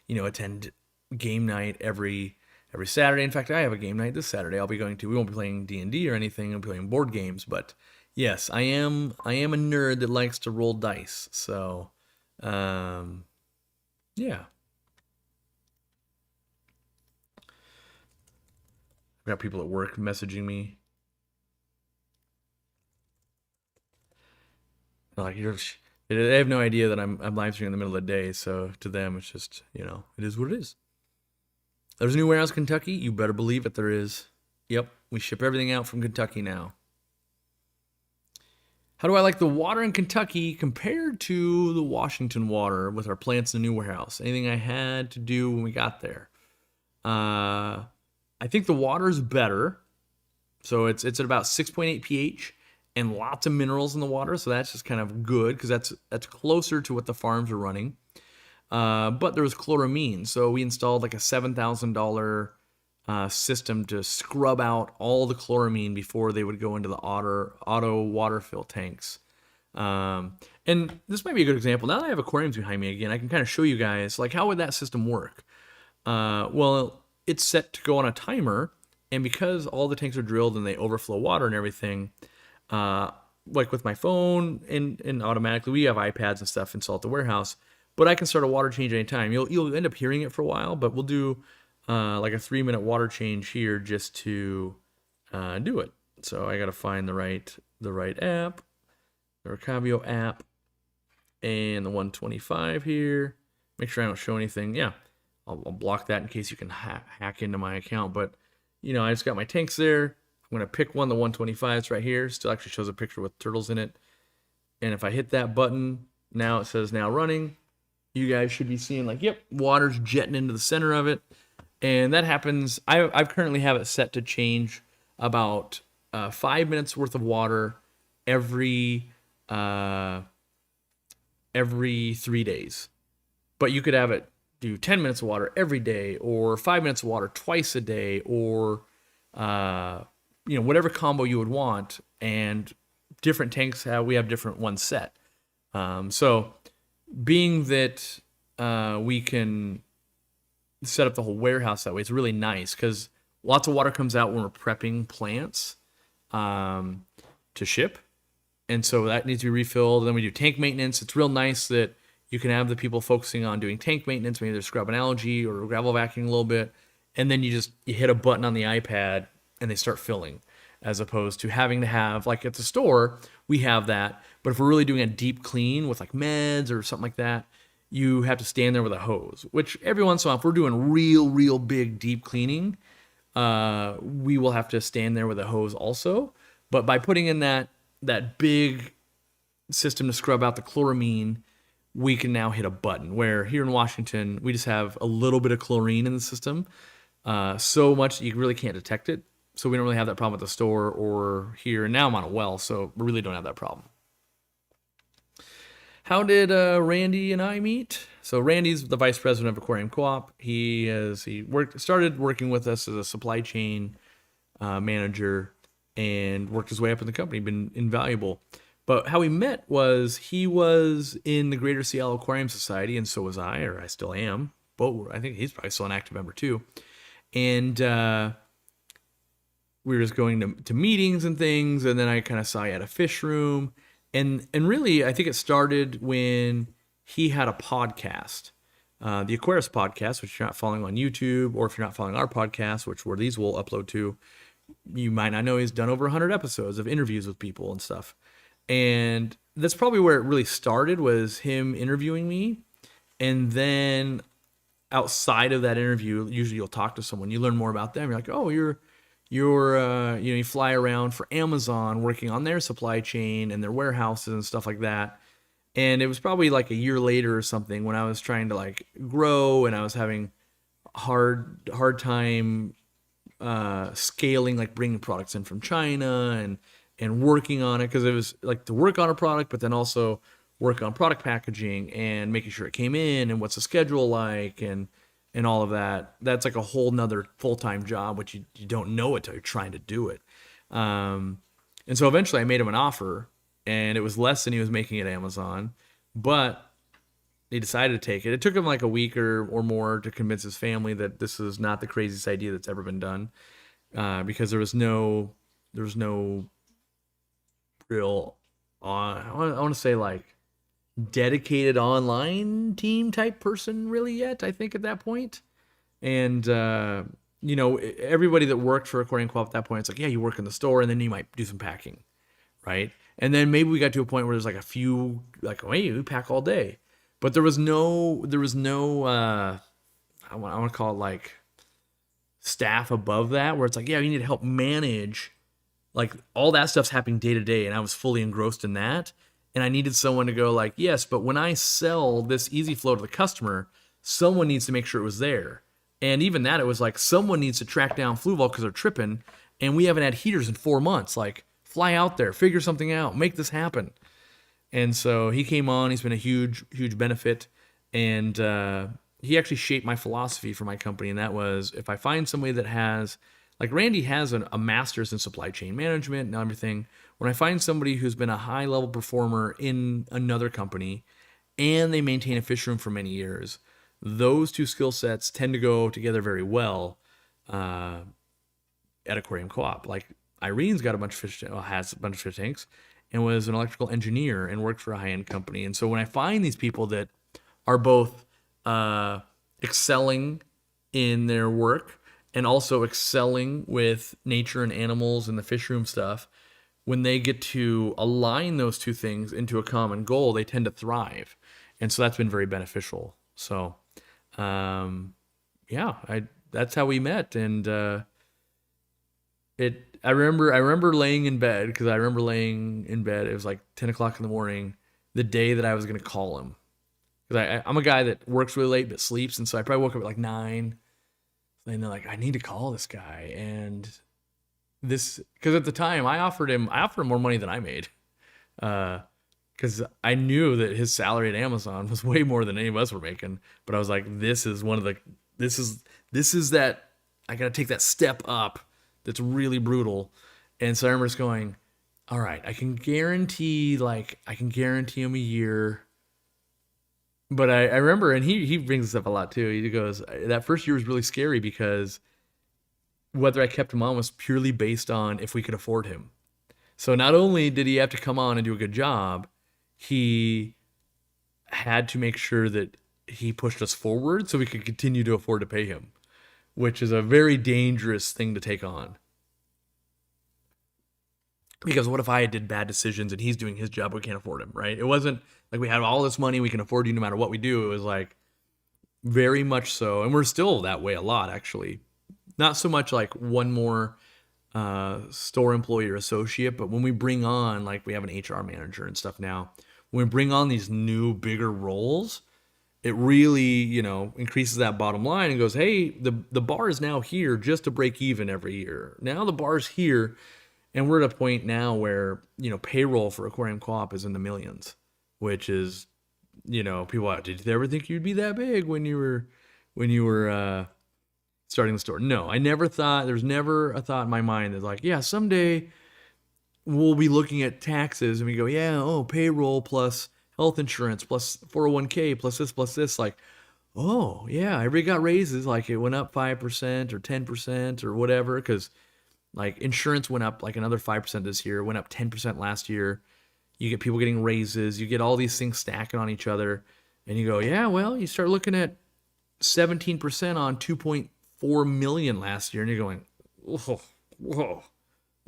attend game night every Saturday. In fact, I have a game night this Saturday. We won't be playing D&D or anything. I'll be playing board games, but yes, I am a nerd that likes to roll dice. So, yeah. I've got people at work messaging me. Like, they have no idea that I'm live streaming in the middle of the day. So to them, it's just, it is what it is. There's a new warehouse in Kentucky. You better believe it. There is. Yep. We ship everything out from Kentucky now. How do I like the water in Kentucky compared to the Washington water with our plants in the new warehouse? Anything I had to do when we got there? I think the water is better. So it's at about 6.8 pH and lots of minerals in the water. So that's just kind of good because that's closer to what the farms are running. But there was chloramine. So we installed like a $7,000 system to scrub out all the chloramine before they would go into the auto water fill tanks. And this might be a good example. Now that I have aquariums behind me again, I can kind of show you guys like how would that system work. Well, it's set to go on a timer, and because all the tanks are drilled and they overflow water and everything, like with my phone and automatically, we have iPads and stuff installed at the warehouse, but I can start a water change anytime. You'll end up hearing it for a while, but we'll do like a 3-minute water change here just to do it. So I got to find the right app, the Recavio app, and the 125 here. Make sure I don't show anything. Yeah, I'll block that in case you can hack into my account. But I just got my tanks there. I'm gonna pick one. The 125 is right here. Still actually shows a picture with turtles in it. And if I hit that button, now it says now running. You guys should be seeing like, yep, water's jetting into the center of it. And that happens. I currently have it set to change about 5 minutes worth of water every 3 days. But you could have it do 10 minutes of water every day, or 5 minutes of water twice a day, or whatever combo you would want. And different tanks we have different ones set. So being that we can set up the whole warehouse that way, it's really nice because lots of water comes out when we're prepping plants to ship, and so that needs to be refilled. And then we do tank maintenance. It's real nice that you can have the people focusing on doing tank maintenance, maybe they're scrubbing algae or gravel vacuuming a little bit, and then you hit a button on the iPad and they start filling, as opposed to having to have, like at the store, we have that, but if we're really doing a deep clean with like meds or something like that, you have to stand there with a hose, which every once in a while, if we're doing real big deep cleaning, we will have to stand there with a hose also. But by putting in that big system to scrub out the chloramine, we can now hit a button, where here in Washington, we just have a little bit of chlorine in the system, so much that you really can't detect it. So we don't really have that problem at the store or here. And now I'm on a well, so we really don't have that problem. How did Randy and I meet? So Randy's the vice president of Aquariumcoop. He started working with us as a supply chain manager and worked his way up in the company. Been invaluable. But how we met was he was in the Greater Seattle Aquarium Society, and so was I, or I still am. But I think he's probably still an active member too. And we were just going to meetings and things, and then I kind of saw he had a fish room. And really, I think it started when he had a podcast the Aquarius podcast, which you're not following on YouTube, or if you're not following our podcast, which where these will upload to, you might not know he's done over 100 episodes of interviews with people and stuff. And that's probably where it really started, was him interviewing me. And then outside of that interview, usually you'll talk to someone, you learn more about them. You're like, oh, you fly around for Amazon working on their supply chain and their warehouses and stuff like that. And it was probably like a year later or something when I was trying to like grow and I was having hard time scaling, like bringing products in from China and working on it, because it was like to work on a product, but then also work on product packaging and making sure it came in and what's the schedule like and all of that. That's like a whole nother full-time job, which you don't know it till you're trying to do it. And so eventually I made him an offer, and it was less than he was making at Amazon, but he decided to take it. It took him like a week or more to convince his family that this is not the craziest idea that's ever been done, because there was no real, I want to say like dedicated online team type person really yet, I think, at that point. And everybody that worked for Aquariumcoop at that point, it's like, yeah, you work in the store and then you might do some packing, right? And then maybe we got to a point where there's like a few, like, oh, hey, we pack all day. But there was no I want to call it like staff above that, where it's like, yeah, you need to help manage, like all that stuff's happening day to day, and I was fully engrossed in that. And I needed someone to go like, yes, but when I sell this easy flow to the customer, someone needs to make sure it was there. And even that, it was like, someone needs to track down Fluval because they're tripping, and we haven't had heaters in 4 months. Like, fly out there, figure something out, make this happen. And so he came on. He's been a huge benefit. And he actually shaped my philosophy for my company. And that was, if I find somebody that has, like Randy has a master's in supply chain management and everything. When I find somebody who's been a high level performer in another company and they maintain a fish room for many years, those two skill sets tend to go together very well at Aquariumcoop. Like Irene's got has a bunch of fish tanks and was an electrical engineer and worked for a high-end company. And so when I find these people that are both excelling in their work and also excelling with nature and animals and the fish room stuff, when they get to align those two things into a common goal, they tend to thrive. And so that's been very beneficial. So, that's how we met. And I remember laying in bed, because I remember laying in bed. It was like 10 o'clock in the morning, the day that I was going to call him. Because I'm a guy that works really late but sleeps. And so I probably woke up at like 9. And they're like, I need to call this guy. And this, because at the time I offered him more money than I made. Because I knew that his salary at Amazon was way more than any of us were making. But I was like, this is that, I got to take that step up that's really brutal. And so I remember just going, all right, I can guarantee him a year. But I remember, and he brings this up a lot too. He goes, that first year was really scary because whether I kept him on was purely based on if we could afford him. So not only did he have to come on and do a good job, he had to make sure that he pushed us forward so we could continue to afford to pay him, which is a very dangerous thing to take on. Because what if I did bad decisions and he's doing his job, we can't afford him, right? It wasn't like we had all this money, we can afford you no matter what we do. It was like very much so. And we're still that way a lot, actually. Not so much like one more store employee or associate, but when we bring on, like we have an HR manager and stuff now, when we bring on these new bigger roles, it really, increases that bottom line and goes, hey, the bar is now here just to break even every year. Now the bar's here. And we're at a point now where, payroll for Aquariumcoop is in the millions, which is, people are, did you ever think you'd be that big when you were starting the store? No, I never thought, there's never a thought in my mind that's like, yeah, someday we'll be looking at taxes and we go, payroll plus health insurance plus 401k plus this, like, oh yeah, everybody got raises, like it went up 5% or 10% or whatever, because like insurance went up like another 5% this year, went up 10% last year. You get people getting raises, you get all these things stacking on each other, and you go, yeah, well, you start looking at 17% on 2.4 million last year, and you're going, whoa, whoa,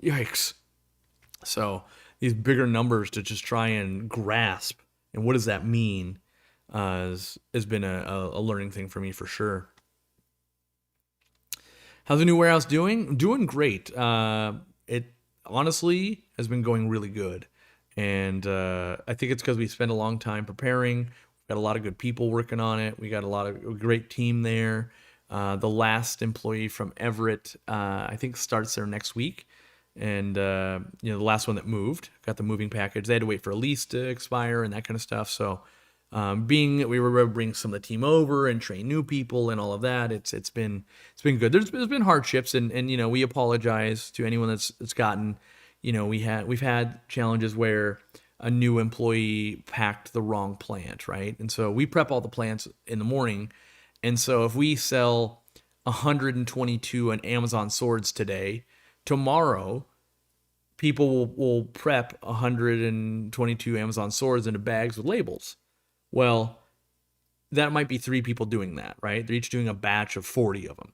yikes. So these bigger numbers to just try and grasp, and what does that mean, has been a learning thing for me for sure. How's the new warehouse doing? Doing great. It honestly has been going really good. And I think it's because we spent a long time preparing. We've got a lot of good people working on it. We got a great team there. The last employee from Everett, I think, starts there next week. And, the last one that moved, got the moving package. They had to wait for a lease to expire and that kind of stuff. So being that we were able to bring some of the team over and train new people and all of that, it's been good. There's been hardships, and we apologize to anyone that's gotten, we've had challenges where a new employee packed the wrong plant, right? And so we prep all the plants in the morning, and so if we sell 122 on Amazon swords today, tomorrow people will prep 122 Amazon swords into bags with labels. Well, that might be 3 people doing that, right? They're each doing a batch of 40 of them.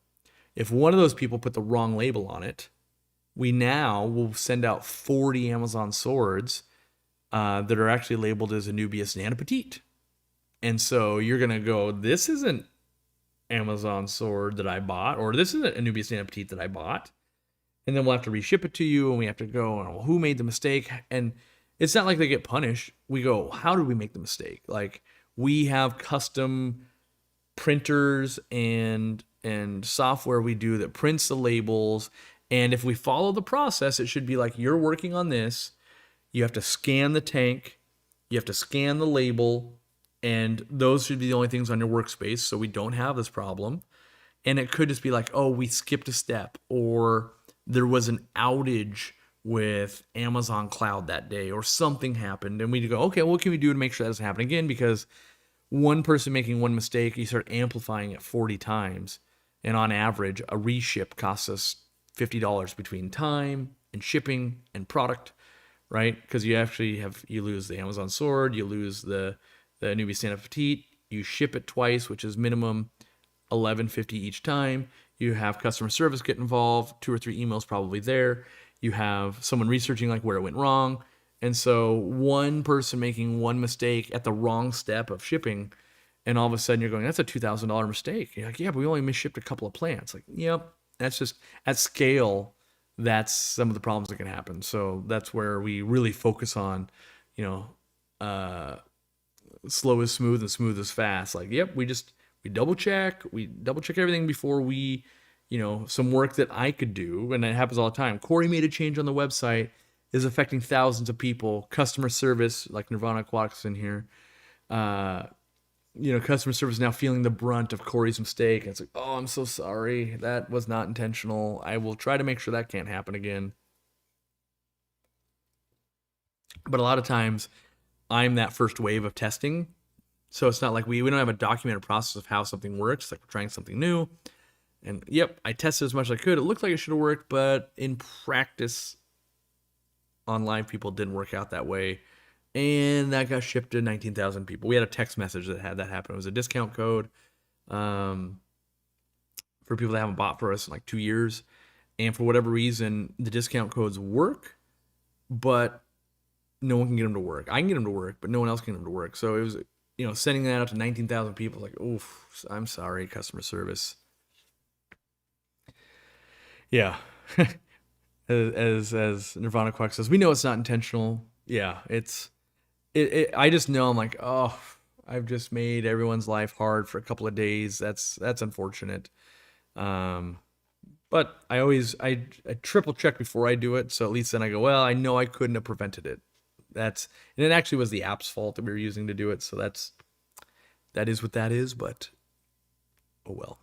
If one of those people put the wrong label on it, we now will send out 40 Amazon swords that are actually labeled as Anubias Nana Petite. And so you're going to go, this isn't Amazon sword that I bought, or this isn't Anubias Nana Petite that I bought. And then we'll have to reship it to you, and we have to go, well, who made the mistake? And it's not like they get punished. We go, how did we make the mistake? Like, we have custom printers and software we do that prints the labels. And if we follow the process, it should be like, you're working on this. You have to scan the tank. You have to scan the label. And those should be the only things on your workspace, so we don't have this problem. And it could just be like, oh, we skipped a step, or there was an outage with Amazon Cloud that day, or something happened, and we go, okay, what can we do to make sure that doesn't happen again? Because one person making one mistake, you start amplifying it 40 times, and on average, a reship costs us $50 between time and shipping and product, right? Because you actually you lose the Amazon sword, you lose the Anubias Nana Petite, you ship it twice, which is minimum $11.50 each time. You have customer service get involved, 2 or 3 emails probably there. You have someone researching like where it went wrong. And so one person making one mistake at the wrong step of shipping, and all of a sudden you're going, that's a $2,000 mistake. You're like, yeah, but we only misshipped a couple of plants. Like, yep, that's just at scale. That's some of the problems that can happen. So that's where we really focus on, slow is smooth and smooth is fast. Like, yep, we double check everything before we, some work that I could do, and it happens all the time. Corey made a change on the website, is affecting thousands of people. Customer service, like Nirvana Aquatics in here, customer service now feeling the brunt of Corey's mistake. And it's like, oh, I'm so sorry. That was not intentional. I will try to make sure that can't happen again. But a lot of times, I'm that first wave of testing. So it's not like we don't have a documented process of how something works. Like, we're trying something new. And yep, I tested as much as I could. It looked like it should have worked, but in practice, on live, people didn't work out that way. And that got shipped to 19,000 people. We had a text message that had that happen. It was a discount code for people that haven't bought for us in like 2 years. And for whatever reason, the discount codes work, but no one can get them to work. I can get them to work, but no one else can get them to work. So it was, sending that out to 19,000 people, like, oof, I'm sorry, customer service. Yeah. as Nirvana Quack says, we know it's not intentional. Yeah, I just know, I'm like, oh, I've just made everyone's life hard for a couple of days. That's unfortunate. But I triple check before I do it. So at least then I go, well, I know I couldn't have prevented it. And it actually was the app's fault that we were using to do it. So that is what that is, but oh well.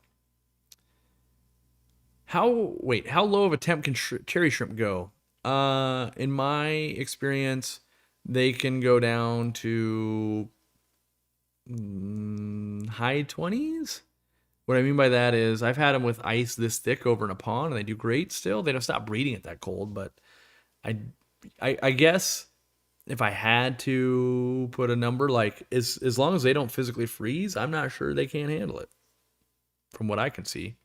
How low of a temp can cherry shrimp go? In my experience, they can go down to high 20s. What I mean by that is I've had them with ice this thick over in a pond, and they do great still. They don't stop breeding at that cold, but I guess if I had to put a number, like as long as they don't physically freeze, I'm not sure they can't handle it. from what I can see.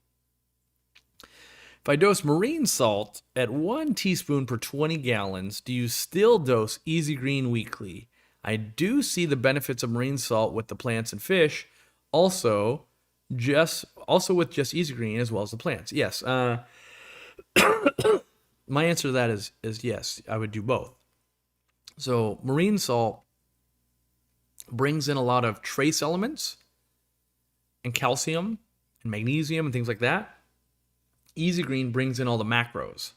If I dose marine salt at 1 teaspoon per 20 gallons, do you still dose Easy Green weekly? I do see the benefits of marine salt with the plants and fish, also with just Easy Green as well as the plants. Yes. My answer to that is yes, I would do both. So marine salt brings in a lot of trace elements and calcium and magnesium and things like that. Easy Green brings in all the macros.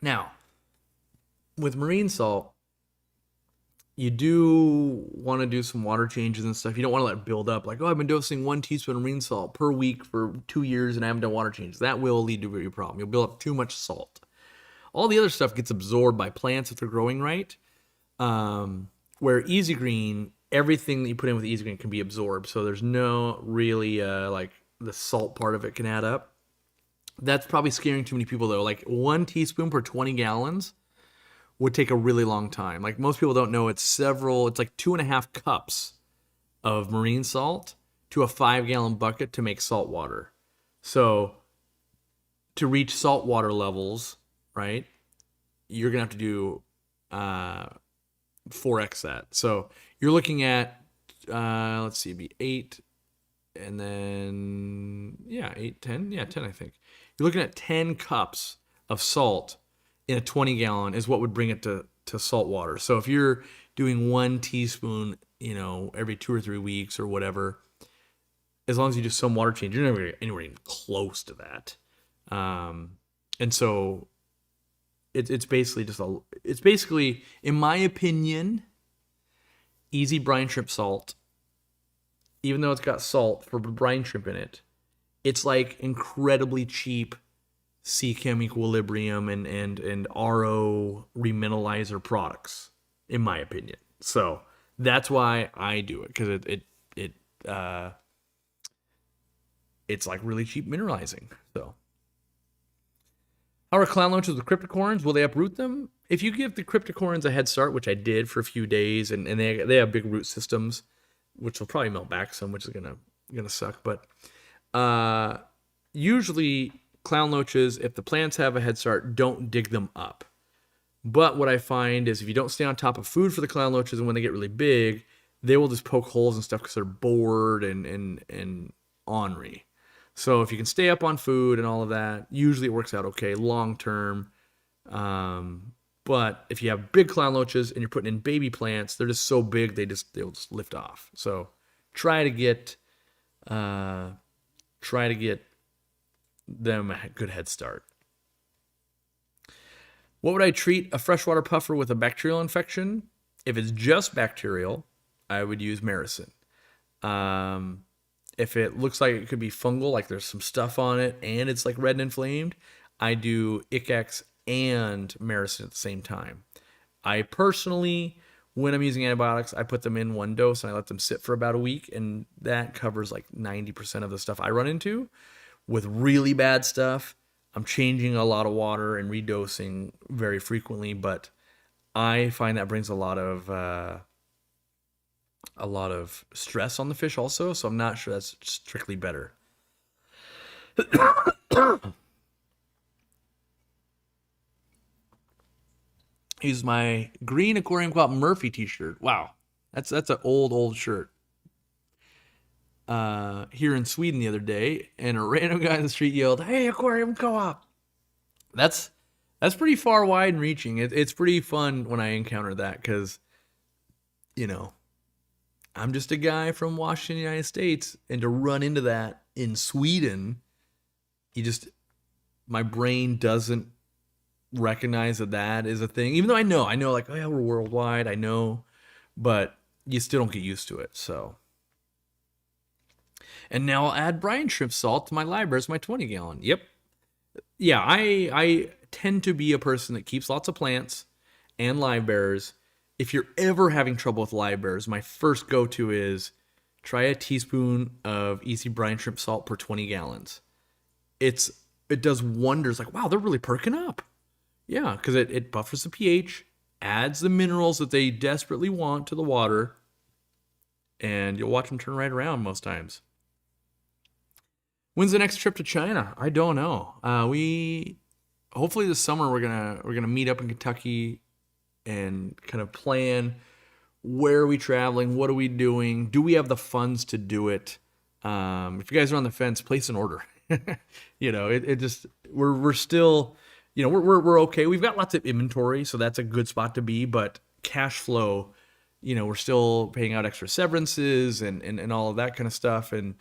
Now, with marine salt, you do want to do some water changes and stuff. You don't want to let it build up. Like, oh, I've been dosing 1 teaspoon of marine salt per week for 2 years and I haven't done water changes. That will lead to a problem. You'll build up too much salt. All the other stuff gets absorbed by plants if they're growing right. Where Easy Green, everything that you put in with Easy Green can be absorbed. So there's no really, like, the salt part of it can add up. That's probably scaring too many people, though. Like, 1 teaspoon per 20 gallons would take a really long time. Like, most people don't know it's like 2.5 cups of marine salt to a 5-gallon bucket to make salt water. So to reach salt water levels, right, you're going to have to do 4x that. So you're looking at, let's see, it'd be 8, and then, 8, 10. Yeah, 10, I think. You're looking at 10 cups of salt in a 20-gallon is what would bring it to salt water. So if you're doing 1 teaspoon, every 2 or 3 weeks or whatever, as long as you do some water change, you're never going to get anywhere even close to that. And so it's basically in my opinion, easy brine shrimp salt, even though it's got salt for brine shrimp in it, it's like incredibly cheap Seachem Equilibrium and RO remineralizer products, in my opinion. So that's why I do it, because it's like really cheap mineralizing. So how are clown loaches with cryptocorns? Will they uproot them? If you give the cryptocorns a head start, which I did for a few days, and they have big root systems, which will probably melt back some, which is gonna suck. But usually clown loaches, if the plants have a head start, don't dig them up. But what I find is if you don't stay on top of food for the clown loaches, and when they get really big, they will just poke holes and stuff because they're bored and ornery. So if you can stay up on food and all of that, usually it works out okay long term. But if you have big clown loaches and you're putting in baby plants, they're just so big they'll just lift off. So try to get them a good head start. What would I treat a freshwater puffer with a bacterial infection? If it's just bacterial, I would use Maricin. If it looks like it could be fungal, like there's some stuff on it and it's like red and inflamed, I do Icex and Maricin at the same time. I personally, when I'm using antibiotics, I put them in one dose and I let them sit for about a week, and that covers like 90% of the stuff I run into. With really bad stuff, I'm changing a lot of water and redosing very frequently, but I find that brings a lot of stress on the fish also, so I'm not sure that's strictly better. Here's my green Aquariumcoop Murphy t-shirt. Wow, that's an old shirt. Here in Sweden the other day, and a random guy in the street yelled, "Hey, Aquarium Co-op!" That's pretty far wide and reaching. It's pretty fun when I encounter that, because, I'm just a guy from Washington, United States, and to run into that in Sweden, my brain doesn't recognize that is a thing. Even though I know, like, oh yeah, we're worldwide, I know, but you still don't get used to it, so. And now I'll add brine shrimp salt to my live bears, my 20-gallon. Yep. Yeah, I tend to be a person that keeps lots of plants and live bears. If you're ever having trouble with live bears, my first go-to is try a teaspoon of easy brine shrimp salt per 20 gallons. It does wonders. Like, wow, they're really perking up. Yeah, because it buffers the pH, adds the minerals that they desperately want to the water, and you'll watch them turn right around most times. When's the next trip to China? I don't know. We hopefully this summer we're gonna meet up in Kentucky and kind of plan where are we traveling, what are we doing, do we have the funds to do it? If you guys are on the fence, place an order. It just we're still, we're okay. We've got lots of inventory, so that's a good spot to be. But cash flow, we're still paying out extra severances and all of that kind of stuff, and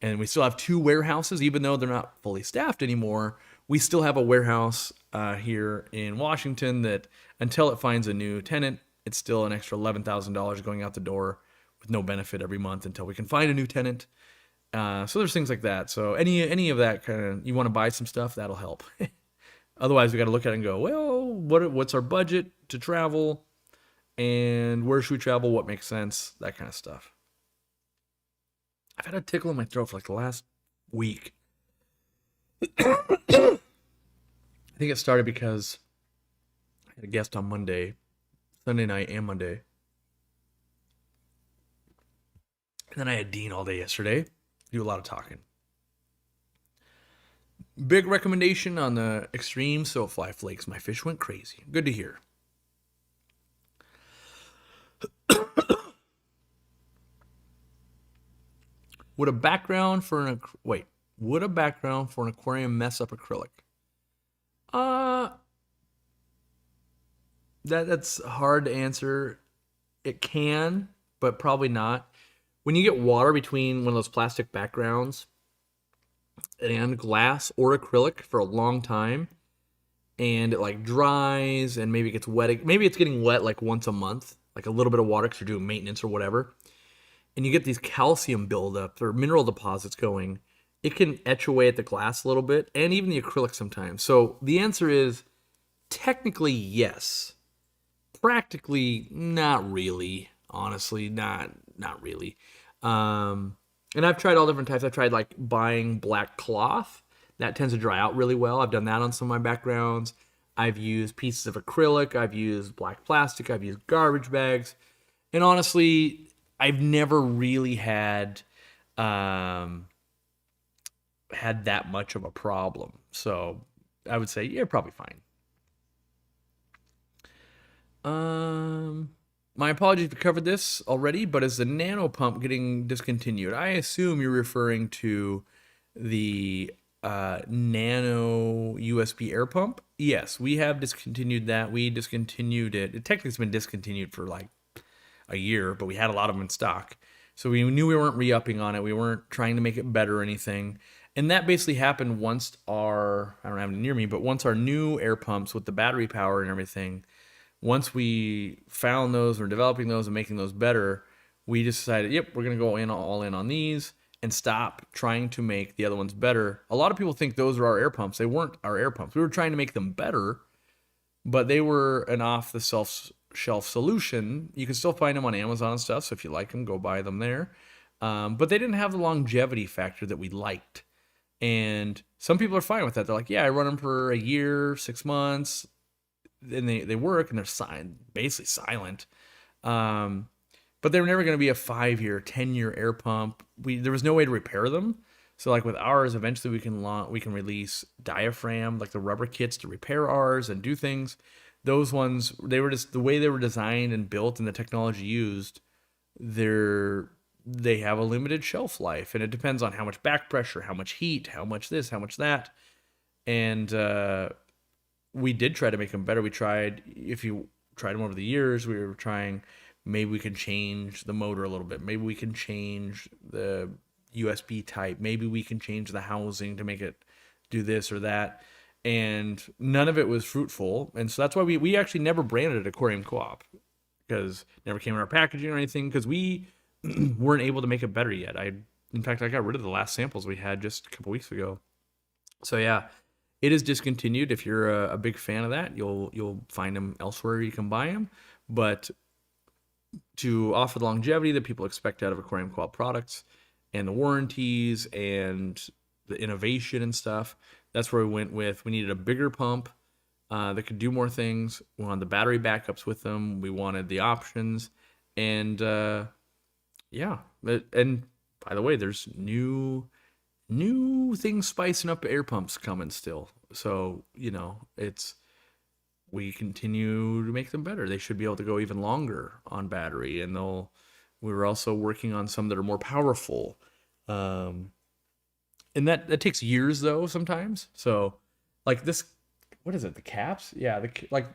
we still have 2 warehouses, even though they're not fully staffed anymore. We still have a warehouse here in Washington that, until it finds a new tenant, it's still an extra $11,000 going out the door with no benefit every month until we can find a new tenant. So there's things like that. So any of that kind of, you want to buy some stuff, that'll help. Otherwise, we got to look at it and go, well, what's our budget to travel, and where should we travel? What makes sense? That kind of stuff. I've had a tickle in my throat for like the last week. I think it started because I had a guest on Sunday night and Monday. And then I had Dean all day yesterday. Do a lot of talking. Big recommendation on the extreme soap fly flakes. My fish went crazy. Good to hear. Would a background for an aquarium mess up acrylic? That's hard to answer. It can, but probably not. When you get water between one of those plastic backgrounds and glass or acrylic for a long time, and it like dries and maybe it gets wet, maybe it's getting wet like once a month, like a little bit of water because you're doing maintenance or whatever, and you get these calcium buildups or mineral deposits going, it can etch away at the glass a little bit and even the acrylic sometimes. So the answer is technically yes. Practically not really. Honestly, not really. And I've tried all different types. I've tried like buying black cloth. That tends to dry out really well. I've done that on some of my backgrounds. I've used pieces of acrylic. I've used black plastic. I've used garbage bags. And honestly, I've never really had that much of a problem. So I would say you're probably fine. My apologies if you covered this already, but is the nano pump getting discontinued? I assume you're referring to the nano USB air pump. Yes, we have discontinued that. We discontinued it. It technically has been discontinued for like a year, but we had a lot of them in stock. So we knew we weren't re-upping on it. We weren't trying to make it better or anything. And that basically happened once I don't have it near me, but once our new air pumps with the battery power and everything, once we found those, we're developing those and making those better, we just decided, yep, we're going to go all in on these and stop trying to make the other ones better. A lot of people think those are our air pumps. They weren't our air pumps. We were trying to make them better, but they were an off-the-shelf solution. You can still find them on Amazon and stuff, so if you like them, go buy them there. But they didn't have the longevity factor that we liked. And some people are fine with that. They're like, yeah, I run them for a year, 6 months, and they work, and they're basically silent. But they were never going to be a 5-year, 10-year air pump. There was no way to repair them. So like with ours, eventually we can release diaphragm, like the rubber kits to repair ours and do things. Those ones, they were just the way they were designed and built and the technology used. They have a limited shelf life, and it depends on how much back pressure, how much heat, how much this, how much that. And we did try to make them better. If you tried them over the years, we were trying, maybe we can change the motor a little bit. Maybe we can change the USB type. Maybe we can change the housing to make it do this or that. And none of it was fruitful. And so that's why we actually never branded it Aquariumcoop, because it never came in our packaging or anything, because we weren't able to make it better yet. In fact, I got rid of the last samples we had just a couple weeks ago. So yeah, it is discontinued. If you're a big fan of that, you'll find them elsewhere. You can buy them, but to offer the longevity that people expect out of Aquariumcoop products and the warranties and the innovation and stuff, that's where we went with. We needed a bigger pump that could do more things. We wanted the battery backups with them. We wanted the options, and Yeah. And by the way, there's new things spicing up air pumps coming still. So, it's we continue to make them better. They should be able to go even longer on battery, and we're also working on some that are more powerful. Um, and that takes years though sometimes. So, like this, what is it? The caps? Yeah, like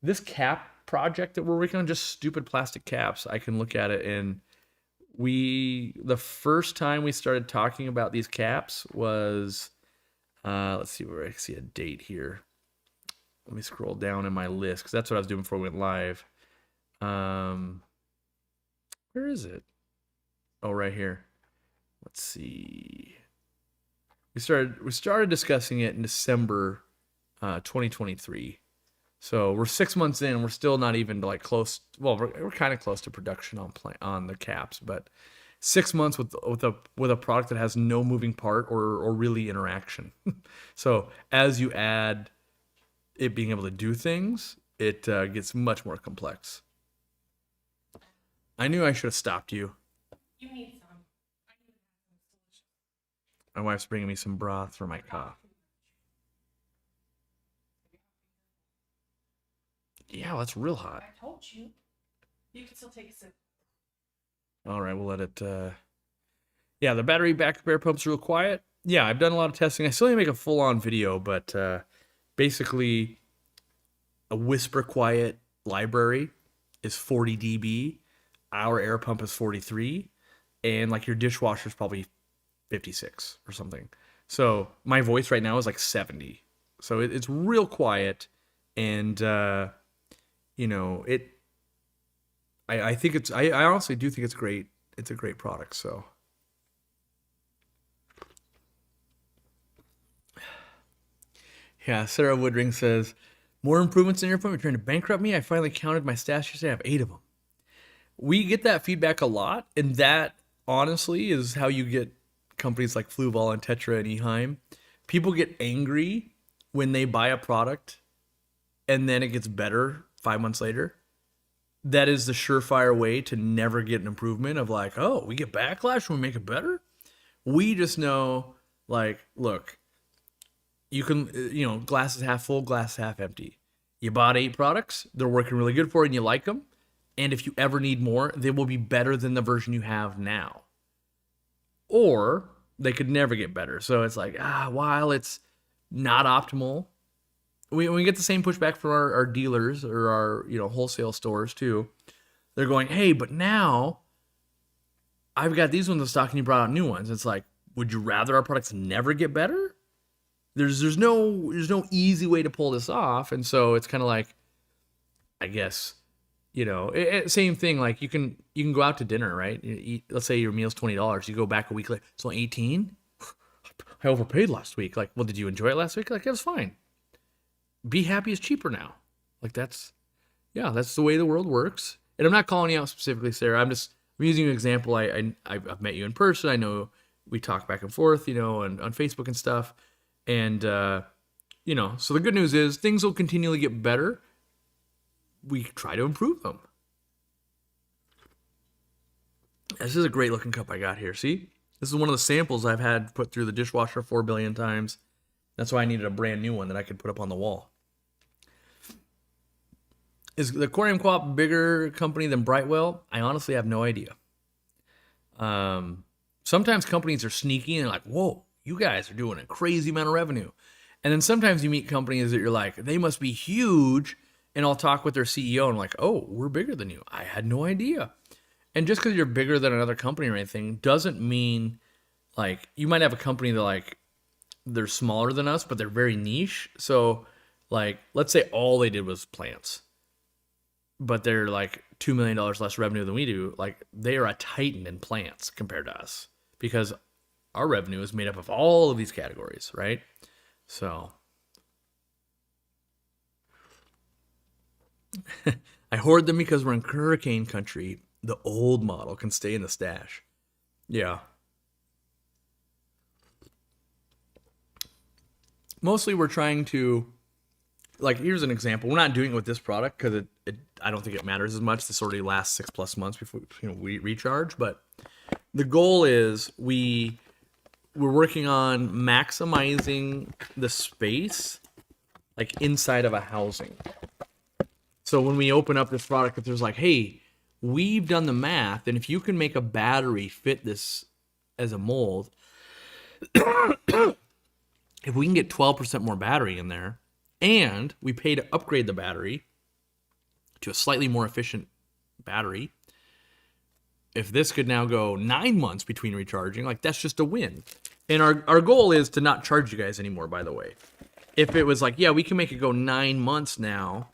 this cap project that we're working on, just stupid plastic caps. I can look at it, and the first time we started talking about these caps was let's see where I see a date here. Let me scroll down in my list because that's what I was doing before we went live. Where is it? Oh, right here. Let's see. We started discussing it in December 2023. So we're 6 months in. We're still not even like close. Well, we're kind of close to production on the caps, but 6 months with a product that has no moving part or really interaction. So as you add it being able to do things, it gets much more complex. I knew I should have stopped you. You need some. I need some delicious. My wife's bringing me some broth for my cough. Yeah, that's real hot. I told you. You can still take a sip. All right, we'll let it. Yeah, the battery backup air pump's real quiet. Yeah, I've done a lot of testing. I still need to make a full-on video, but basically, a whisper quiet library is 40 dB. Our air pump is 43, and like your dishwasher is probably 56 or something. So my voice right now is like 70. So it's real quiet, and it. I think it's. I honestly do think it's great. It's a great product. So. Yeah, Sarah Woodring says, more improvements in your phone. You're trying to bankrupt me. I finally counted my stash yesterday. I have 8 of them. We get that feedback a lot, and that honestly is how you get companies like Fluval and Tetra and Eheim. People get angry when they buy a product and then it gets better 5 months later. That is the surefire way to never get an improvement of like, oh, we get backlash when we make it better. We just know, like, look, you can, glass is half full, glass is half empty. You bought 8 products, they're working really good for you and you like them. And if you ever need more, they will be better than the version you have now. Or they could never get better. So it's like, while it's not optimal, we get the same pushback from our dealers or our wholesale stores too. They're going, hey, but now I've got these ones in stock and you brought out new ones. It's like, would you rather our products never get better? There's no easy way to pull this off, and so it's kind of like, I guess, same thing. Like you can go out to dinner, right? You eat, let's say your meal's $20. You go back a week later, it's only 18. I overpaid last week. Like, well, did you enjoy it last week? Like, it was fine. Be happy is cheaper now. Like that's the way the world works. And I'm not calling you out specifically, Sarah. I'm using an example. I've met you in person. I know we talk back and forth, on Facebook and stuff. And so the good news is things will continually get better. We try to improve them. This is a great looking cup I got here. See, this is one of the samples I've had put through the dishwasher 4 billion times. That's why I needed a brand new one that I could put up on the wall. Is the Aquariumcoop a bigger company than Brightwell? I honestly have no idea. Sometimes companies are sneaky and like, whoa, you guys are doing a crazy amount of revenue. And then sometimes you meet companies that you're like, they must be huge. And I'll talk with their CEO and I'm like, oh, we're bigger than you. I had no idea. And just because you're bigger than another company or anything doesn't mean, like, you might have a company that like they're smaller than us, but they're very niche. So like, let's say all they did was plants, but they're like $2 million less revenue than we do. Like, they are a titan in plants compared to us because our revenue is made up of all of these categories, right? So I hoard them because we're in hurricane country. The old model can stay in the stash. Yeah. Mostly we're trying to, like, here's an example. We're not doing it with this product because I don't think it matters as much. This already lasts 6+ months before we recharge. But The goal is we're working on maximizing the space like inside of a housing. So when we open up this product, if there's like, hey, we've done the math, and if you can make a battery fit this as a mold, if we can get 12% more battery in there, and we pay to upgrade the battery to a slightly more efficient battery, if this could now go 9 months between recharging, like that's just a win. And our goal is to not charge you guys anymore, by the way. If it was like, yeah, we can make it go 9 months now,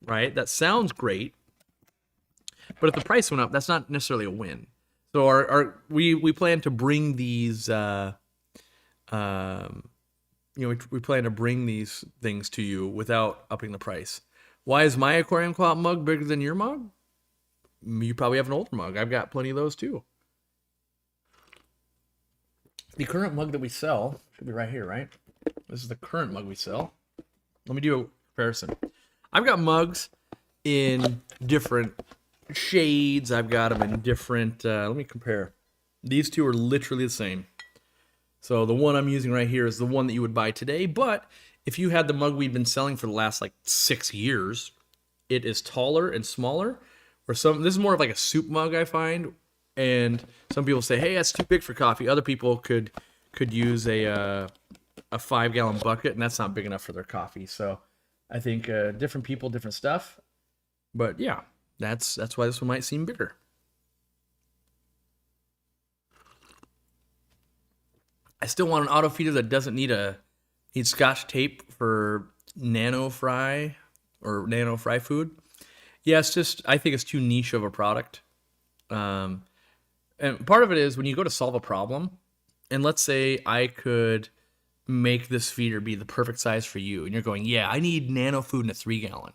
right? That sounds great. But if the price went up, that's not necessarily a win. So we plan to bring these we plan to bring these things to you without upping the price. Why is my Aquariumcoop mug bigger than your mug? You probably have an older mug. I've got plenty of those too. The current mug that we sell should be right here, right? This is the current mug we sell. Let me do a comparison. I've got mugs in different shades. I've got them in different, let me compare. These two are literally the same. So the one I'm using right here is the one that you would buy today, but if you had the mug we've been selling for the last like 6 years, it is taller and smaller. This is more of like a soup mug, I find. And some people say, hey, that's too big for coffee. Other people could use a 5-gallon bucket, and that's not big enough for their coffee. So I think different people, different stuff. But yeah, that's why this one might seem bigger. I still want an auto feeder that doesn't need Scotch tape for nano fry food. Yeah, it's just, I think it's too niche of a product. And part of it is when you go to solve a problem, and let's say I could make this feeder be the perfect size for you, and you're going, yeah, I need nano food in a 3-gallon.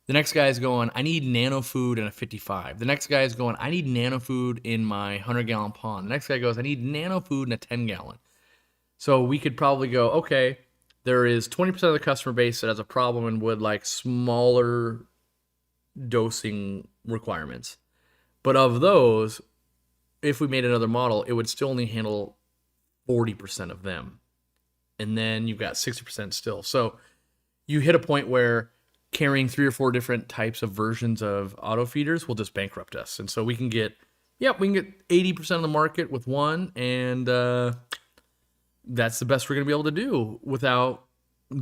The next guy is going, I need nano food in a 55. The next guy is going, I need nano food in my 100-gallon pond. The next guy goes, I need nano food in a 10-gallon. So we could probably go, okay, there is 20% of the customer base that has a problem and would like smaller dosing requirements. But of those, if we made another model, it would still only handle 40% of them. And then you've got 60% still. So you hit a point where carrying 3 or 4 different types of versions of auto feeders will just bankrupt us. And so we can get 80% of the market with one, and that's the best we're going to be able to do without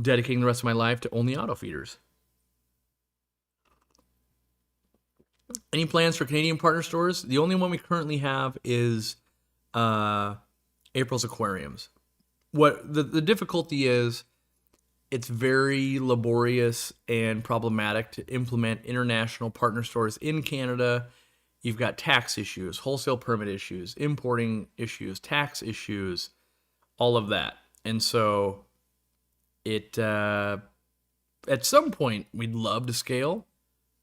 dedicating the rest of my life to only auto feeders. Any plans for Canadian partner stores? The only one we currently have is April's Aquariums. What the difficulty is, it's very laborious and problematic to implement international partner stores in Canada. You've got tax issues, wholesale permit issues, importing issues, tax issues, all of that. And so it at some point we'd love to scale,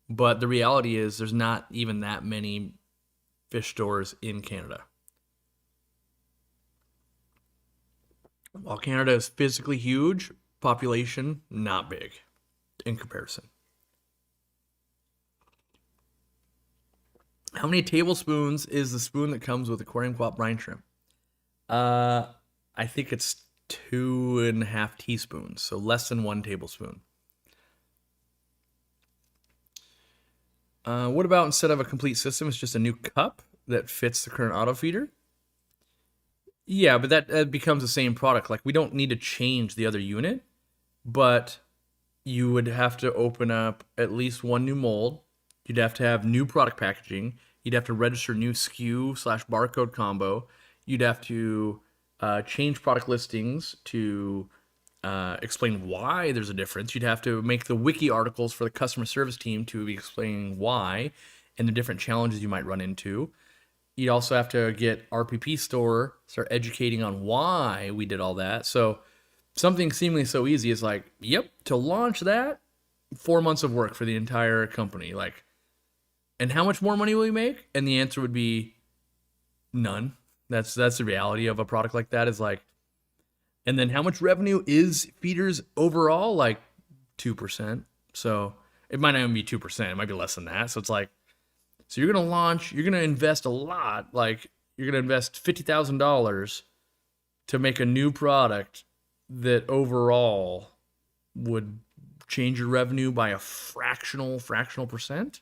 but the reality is there's not even that many fish stores in Canada. While Canada is physically huge, population not big in comparison. How many tablespoons is the spoon that comes with Aquariumcoop brine shrimp? I think it's 2.5 teaspoons, so less than 1 tablespoon. What about instead of a complete system, it's just a new cup that fits the current auto feeder? Yeah, but that becomes the same product. Like, we don't need to change the other unit, but you would have to open up at least one new mold. You'd have to have new product packaging. You'd have to register new SKU/barcode combo. You'd have to change product listings to explain why there's a difference. You'd have to make the wiki articles for the customer service team to be explaining why and the different challenges you might run into. You'd also have to get RPP Store, start educating on why we did all that. So something seemingly so easy is like, yep, to launch that, 4 months of work for the entire company. Like, and how much more money will we make? And the answer would be none. That's the reality of a product like that, is like, and then how much revenue is feeders overall? Like 2%. So it might not even be 2%. It might be less than that. So it's like, so you're going to launch, you're going to invest a lot. Like, you're going to invest $50,000 to make a new product that overall would change your revenue by a fractional percent.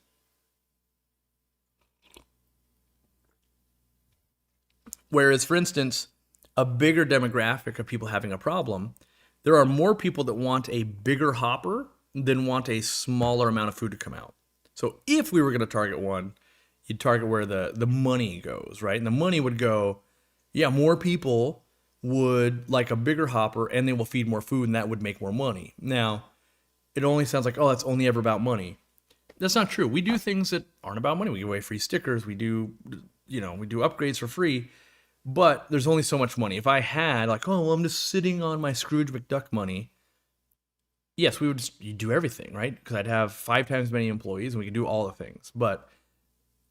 Whereas, for instance, a bigger demographic of people having a problem, there are more people that want a bigger hopper than want a smaller amount of food to come out. So if we were going to target one, you'd target where the money goes, right? And the money would go, yeah, more people would like a bigger hopper and they will feed more food and that would make more money. Now, it only sounds like, oh, that's only ever about money. That's not true. We do things that aren't about money. We give away free stickers. We do upgrades for free. But there's only so much money. If I had like, oh, well, I'm just sitting on my Scrooge McDuck money. Yes, we would just do everything, right? Because I'd have 5 times as many employees and we could do all the things. But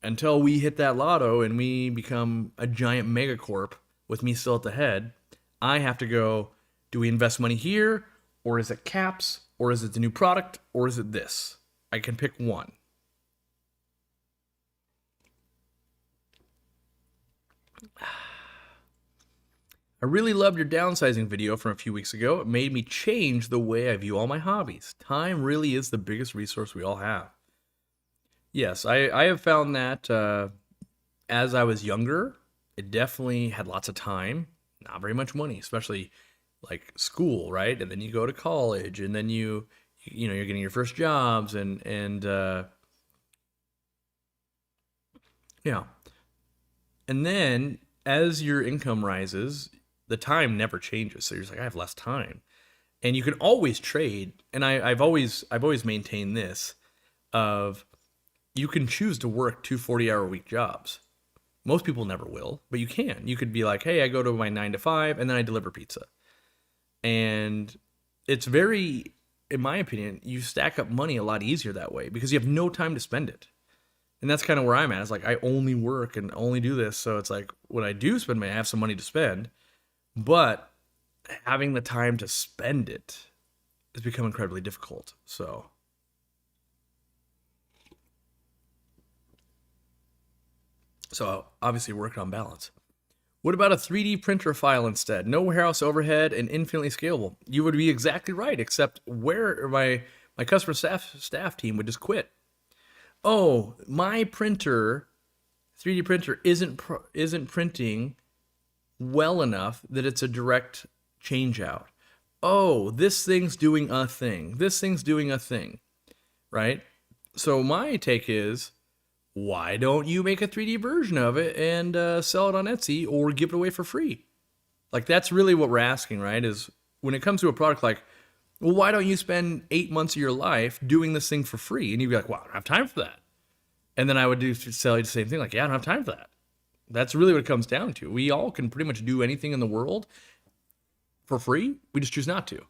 until we hit that lotto and we become a giant megacorp with me still at the head, I have to go, do we invest money here? Or is it caps? Or is it the new product? Or is it this? I can pick one. I really loved your downsizing video from a few weeks ago. It made me change the way I view all my hobbies. Time really is the biggest resource we all have. Yes, I have found that as I was younger, it definitely had lots of time, not very much money, especially like school, right? And then you go to college, and then you're getting your first jobs, and yeah. And then as your income rises, the time never changes. So you're just like, I have less time. And you can always trade. And I've always maintained this of you can choose to work 2 40-hour-a-week jobs. Most people never will, but you can. You could be like, hey, I go to my 9 to 5 and then I deliver pizza. And it's very, in my opinion, you stack up money a lot easier that way because you have no time to spend it. And that's kind of where I'm at. It's like, I only work and only do this. So it's like, when I do spend money, I have some money to spend. But having the time to spend it has become incredibly difficult. So obviously working on balance. What about a 3D printer file instead? No warehouse overhead and infinitely scalable. You would be exactly right, except where my customer staff team would just quit. Oh, my printer, 3D printer, isn't printing well enough that it's a direct change out. Oh, this thing's doing a thing. This thing's doing a thing, right? So my take is, why don't you make a 3D version of it and sell it on Etsy or give it away for free? Like, that's really what we're asking, right? Is when it comes to a product like, well, why don't you spend 8 months of your life doing this thing for free? And you'd be like, well, I don't have time for that. And then I would sell you the same thing. Like, yeah, I don't have time for that. That's really what it comes down to. We all can pretty much do anything in the world for free. We just choose not to.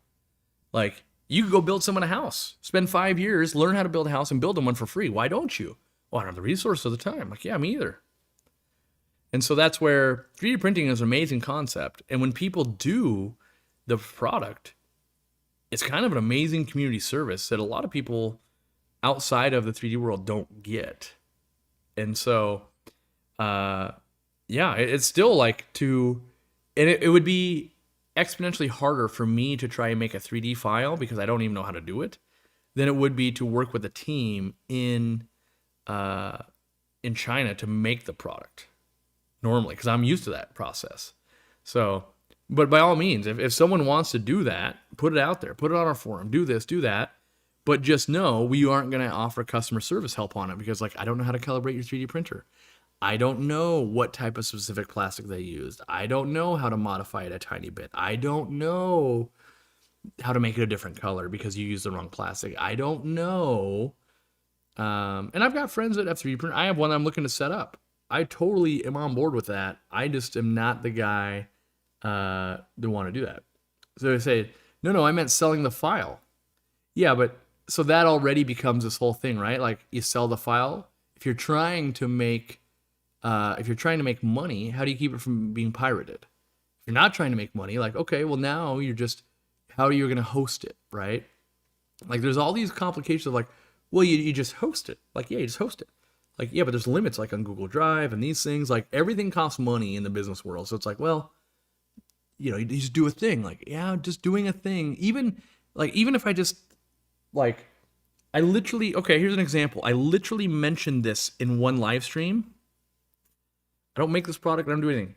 Like, you could go build someone a house, spend 5 years, learn how to build a house and build them one for free. Why don't you? Well, I don't have the resources of the time. Like, yeah, me either. And so that's where 3D printing is an amazing concept. And when people do the product, it's kind of an amazing community service that a lot of people outside of the 3D world don't get. And so, it's still like and it would be exponentially harder for me to try and make a 3D file because I don't even know how to do it than it would be to work with a team in China to make the product normally, because I'm used to that process. So, but by all means, if someone wants to do that, put it out there, put it on our forum, do this, do that. But just know we aren't going to offer customer service help on it because, like, I don't know how to calibrate your 3D printer. I don't know what type of specific plastic they used. I don't know how to modify it a tiny bit. I don't know how to make it a different color because you used the wrong plastic. I don't know. And I've got friends that have 3D printers. I have one I'm looking to set up. I totally am on board with that. I just am not the guy that want to do that. So they say, no, I meant selling the file. Yeah, but so that already becomes this whole thing, right? Like, you sell the file. If you're trying to make money, how do you keep it from being pirated? If you're not trying to make money, like, okay, well, now how are you going to host it, right? Like, there's all these complications of like, well, you just host it. Like, yeah, you just host it. Like, yeah, but there's limits like on Google Drive and these things. Like, everything costs money in the business world. So it's like, well, you just do a thing. Like, yeah, just doing a thing. Even if I just like I literally, okay, here's an example. I literally mentioned this in one live stream. I don't make this product, I don't do anything.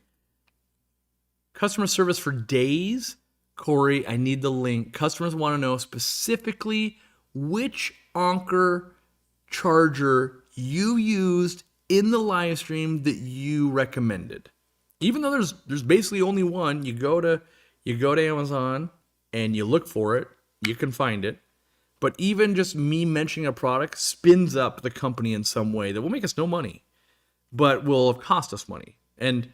Customer service for days. Corey, I need the link. Customers want to know specifically which Anker charger you used in the live stream that you recommended. Even though there's basically only one, you go to Amazon and you look for it, you can find it. But even just me mentioning a product spins up the company in some way that will make us no money, but will cost us money. And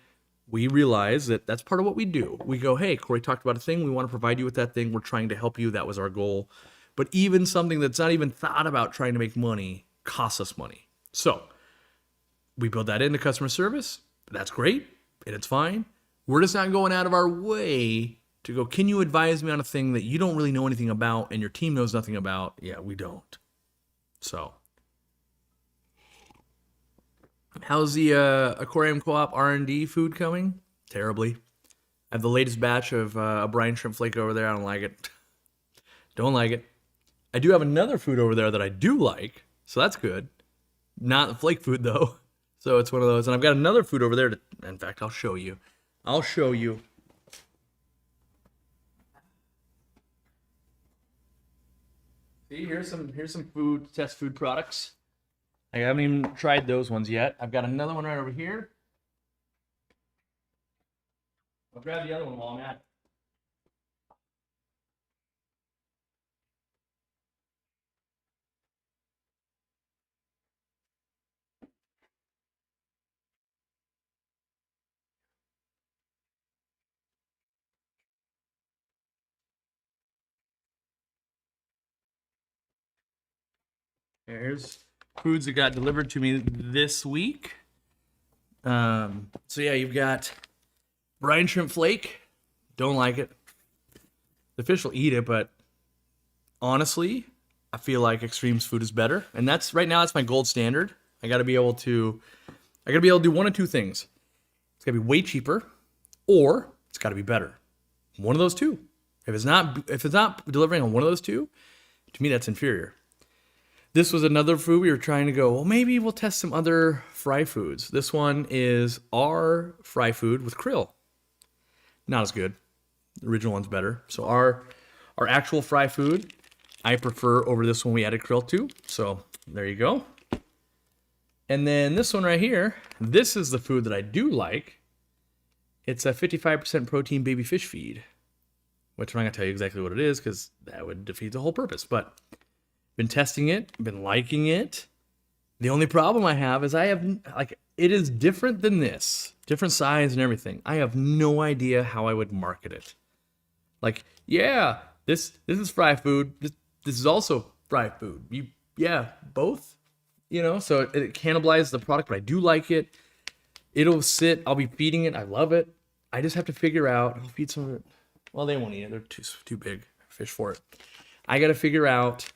we realize that that's part of what we do. We go, hey, Corey talked about a thing. We want to provide you with that thing. We're trying to help you. That was our goal. But even something that's not even thought about trying to make money costs us money. So we build that into customer service. That's great. And it's fine. We're just not going out of our way to go, can you advise me on a thing that you don't really know anything about and your team knows nothing about? Yeah, we don't. So how's the Aquariumcoop R&D food coming? Terribly. I have the latest batch of a brine shrimp flake over there. I don't like it. Don't like it. I do have another food over there that I do like, so that's good. Not the flake food, though. So it's one of those. And I've got another food over there. In fact, I'll show you. See, here's some food, test food products. I haven't even tried those ones yet. I've got another one right over here. I'll grab the other one while I'm at it. Here's foods that got delivered to me this week. So yeah, you've got brine shrimp flake. Don't like it. The fish will eat it, but honestly, I feel like Extreme's food is better. And that's right now, that's my gold standard. I gotta be able to do one of two things. It's gotta be way cheaper, or it's gotta be better. One of those two. If it's not delivering on one of those two, to me that's inferior. This was another food we were trying to go, well, maybe we'll test some other fry foods. This one is our fry food with krill. Not as good. The original one's better. So our actual fry food, I prefer over this one we added krill to. So there you go. And then this one right here, this is the food that I do like. It's a 55% protein baby fish feed, which I'm not going to tell you exactly what it is because that would defeat the whole purpose. But been testing it, been liking it. The only problem I have is it is different than this, different size and everything. I have no idea how I would market it. Like, yeah, this is fry food. This is also fry food. Both, so it cannibalizes the product, but I do like it. It'll sit, I'll be feeding it. I love it. I just have to figure out, I'll feed some of it. Well, they won't eat it. They're too big fish for it. I got to figure out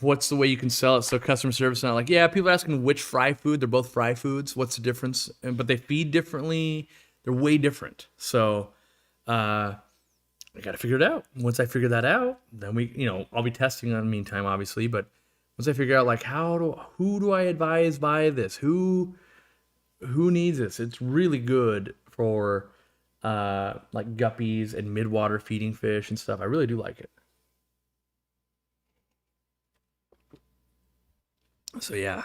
what's the way you can sell it so customer service is not like, yeah, people are asking which fry food. They're both fry foods. What's the difference? But they feed differently. They're way different. So I got to figure it out. Once I figure that out, then I'll be testing in the meantime, obviously. But once I figure out like who do I advise buy this? Who needs this? It's really good for like guppies and midwater feeding fish and stuff. I really do like it. So yeah,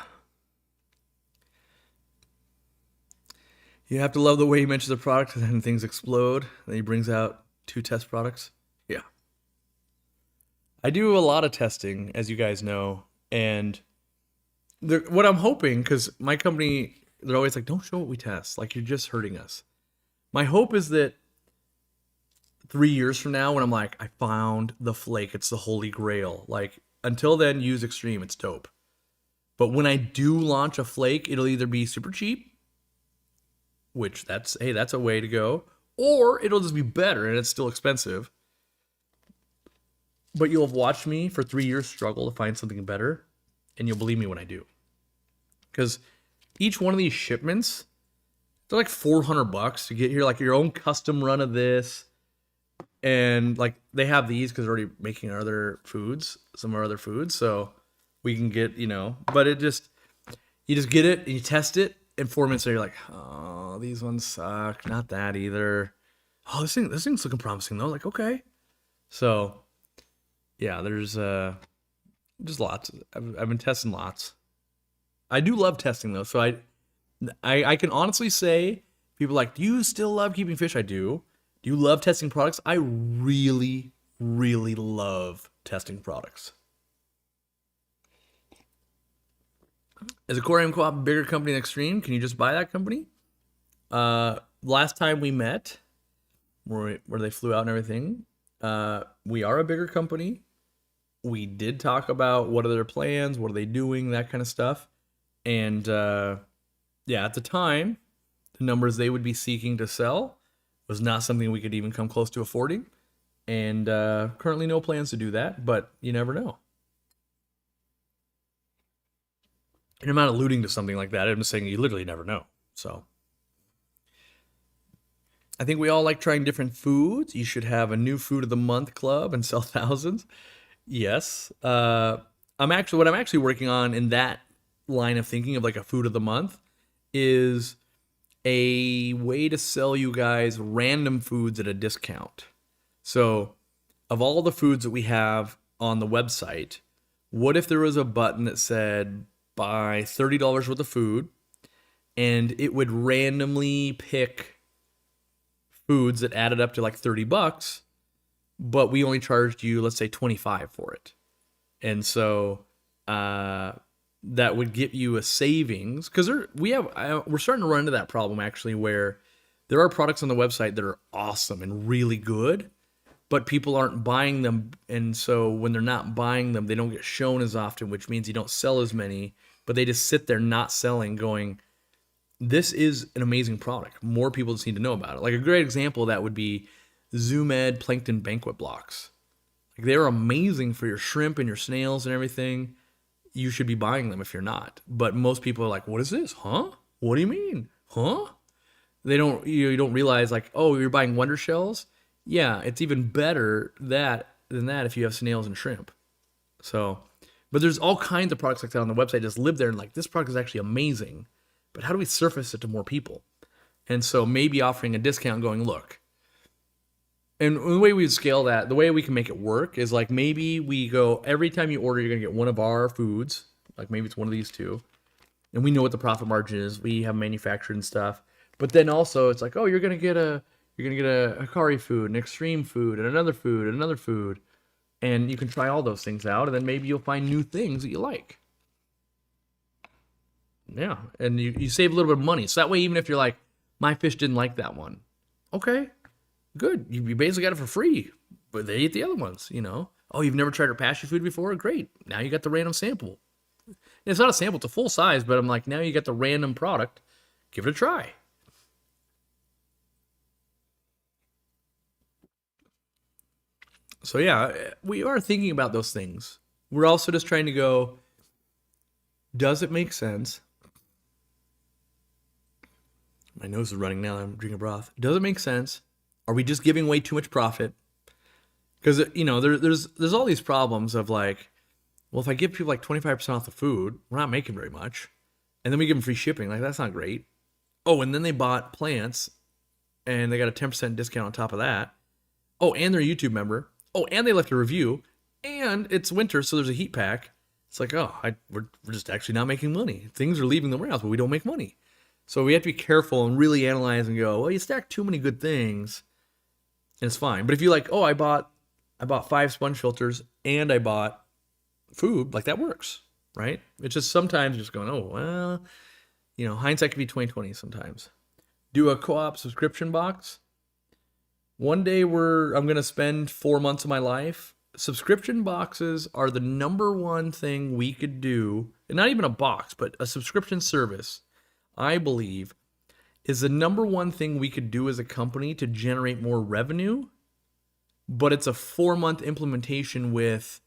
you have to love the way he mentions the product and then things explode. Then he brings out 2 test products. Yeah, I do a lot of testing, as you guys know, and what I'm hoping, because my company, they're always like, don't show what we test, like you're just hurting us. My hope is that 3 years from now, when I'm like, I found the flake, it's the holy grail. Like until then, use Extreme, it's dope. But when I do launch a flake, it'll either be super cheap, which that's a way to go, or it'll just be better and it's still expensive. But you'll have watched me for 3 years struggle to find something better, and you'll believe me when I do. because each one of these shipments, they're like $400 to get here, like your own custom run of this. And like they have these because they're already making our other foods, some of our other foods. So we can get, but you just get it and you test it. And 4 minutes later, you're like, oh, these ones suck. Not that either. Oh, this thing's looking promising though. Like, okay. So yeah, there's just lots. I've been testing lots. I do love testing though. So I can honestly say, people are like, do you still love keeping fish? I do. Do you love testing products? I really, really love testing products. Is Aquariumcoop a bigger company than Extreme? Can you just buy that company? Last time we met, where they flew out and everything, we are a bigger company. We did talk about what are their plans, what are they doing, that kind of stuff. And yeah, at the time, the numbers they would be seeking to sell was not something we could even come close to affording. And currently no plans to do that, but you never know. And I'm not alluding to something like that. I'm just saying you literally never know. So I think we all like trying different foods. You should have a new food of the month club and sell thousands. Yes. What I'm actually working on in that line of thinking of like a food of the month is a way to sell you guys random foods at a discount. So of all the foods that we have on the website, what if there was a button that said buy $30 worth of food and it would randomly pick foods that added up to like $30, but we only charged you, let's say, $25 for it. And so that would get you a savings, because we're starting to run into that problem actually, where there are products on the website that are awesome and really good, but people aren't buying them. And so when they're not buying them, they don't get shown as often, which means you don't sell as many, but they just sit there not selling, going, this is an amazing product. More people just need to know about it. Like a great example of that would be Zoom Ed Plankton Banquet Blocks. Like they're amazing for your shrimp and your snails and everything. You should be buying them if you're not. But most people are like, what is this? Huh? What do you mean? Huh? They don't, you don't realize like, oh, you're buying Wonder Shells? Yeah, it's even better than that if you have snails and shrimp. So, but there's all kinds of products like that on the website. Just live there and like, this product is actually amazing, but how do we surface it to more people? And so maybe offering a discount, going, look. And the way we scale that, the way we can make it work is like, maybe we go, every time you order, you're going to get one of our foods. Like maybe it's one of these two. And we know what the profit margin is. We have manufactured and stuff. But then also it's like, oh, you're going to get a Hikari food, an extreme food, and another food, and another food. And you can try all those things out. And then maybe you'll find new things that you like. Yeah. And you save a little bit of money. So that way, even if you're like, my fish didn't like that one. Okay. Good. You basically got it for free, but they eat the other ones, Oh, you've never tried our pasture food before? Great. Now you got the random sample. And it's not a sample, it's a full size, but I'm like, now you got the random product. Give it a try. So yeah, we are thinking about those things. We're also just trying to go, does it make sense? My nose is running now. I'm drinking broth. Does it make sense? Are we just giving away too much profit? Because there's all these problems of like, well, if I give people like 25% off the food, we're not making very much, and then we give them free shipping. Like that's not great. Oh, and then they bought plants, and they got a 10% discount on top of that. Oh, and they're a YouTube member. Oh, and they left a review, and it's winter, so there's a heat pack. It's like, oh, we're just actually not making money. Things are leaving the warehouse, but we don't make money. So we have to be careful and really analyze and go, well, you stack too many good things, and it's fine. But if you like, oh, I bought 5 sponge filters and I bought food, like that works, right? It's just sometimes just going, oh, well, hindsight can be 20/20 sometimes. Do a co-op subscription box. One day I'm going to spend 4 months of my life. Subscription boxes are the number one thing we could do, and not even a box, but a subscription service, I believe, is the number one thing we could do as a company to generate more revenue. But it's a 4-month implementation with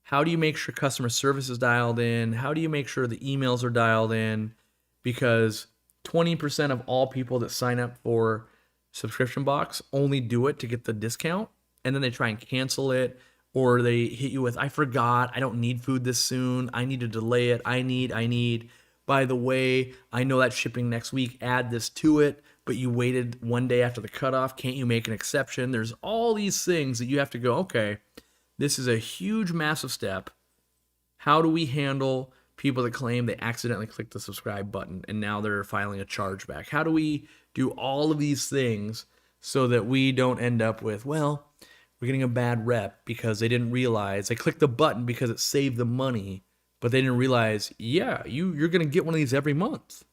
How do you make sure customer service is dialed in? How do you make sure the emails are dialed in? Because 20% of all people that sign up for subscription box only do it to get the discount, and then they try and cancel it, or they hit you with, I forgot, I don't need food this soon, I need to delay it, I need. By the way, I know that's shipping next week, add this to it, but you waited one day after the cutoff, can't you make an exception? There's all these things that you have to go, okay, this is a huge, massive step. How do we handle people that claim they accidentally clicked the subscribe button and now they're filing a chargeback? How do we do all of these things so that we don't end up with, well, we're getting a bad rep because they didn't realize, they clicked the button because it saved them money, but they didn't realize, yeah, you're going to get one of these every month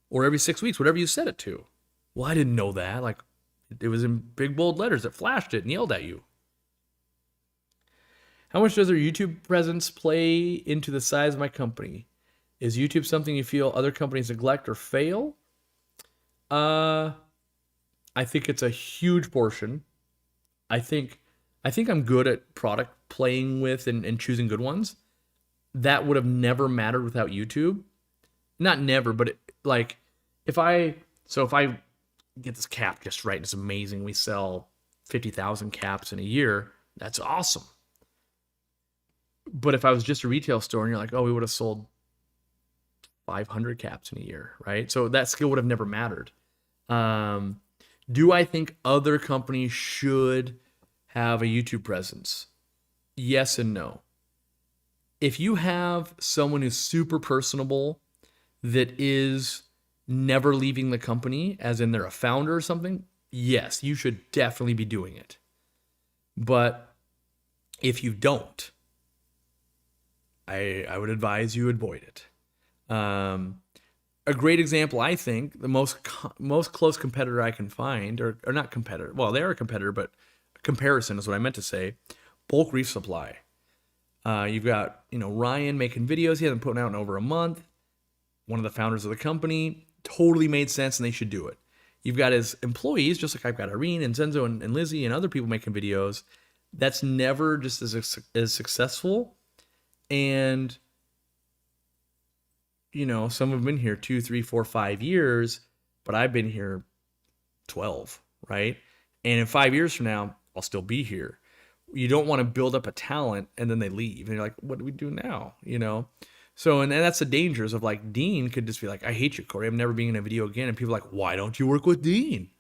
or every 6 weeks, whatever you set it to. Well, I didn't know that. Like, it was in big bold letters. It flashed it and yelled at you. How much does our YouTube presence play into the size of my company? Is YouTube something you feel other companies neglect or fail? I think it's a huge portion. I think I'm good at product playing with and choosing good ones. That would have never mattered without YouTube. Not never, but if I get this cap just right, it's amazing. We sell 50,000 caps in a year. That's awesome. But if I was just a retail store and you're like, oh, we would have sold 500 caps in a year, right? So that skill would have never mattered. Do I think other companies should have a YouTube presence? Yes and no. If you have someone who's super personable that is never leaving the company, as in they're a founder or something, yes, you should definitely be doing it. But if you don't, I would advise you avoid it. A great example, I think, the most close competitor I can find, or not competitor, well, they are a competitor, but comparison is what I meant to say, bulk reef supply. You've got, Ryan making videos. He hasn't put out in over a month. One of the founders of the company. Totally made sense, and they should do it. You've got his employees, just like I've got Irene and Zenzo and Lizzie and other people making videos. That's never just as successful. And, some have been here 2, 3, 4, 5 years, but I've been here 12, right? And in 5 years from now, I'll still be here. You don't want to build up a talent and then they leave. And you're like, what do we do now? So, and that's the dangers of Dean could just be like, I hate you, Corey. I'm never being in a video again. And people are like, why don't you work with Dean?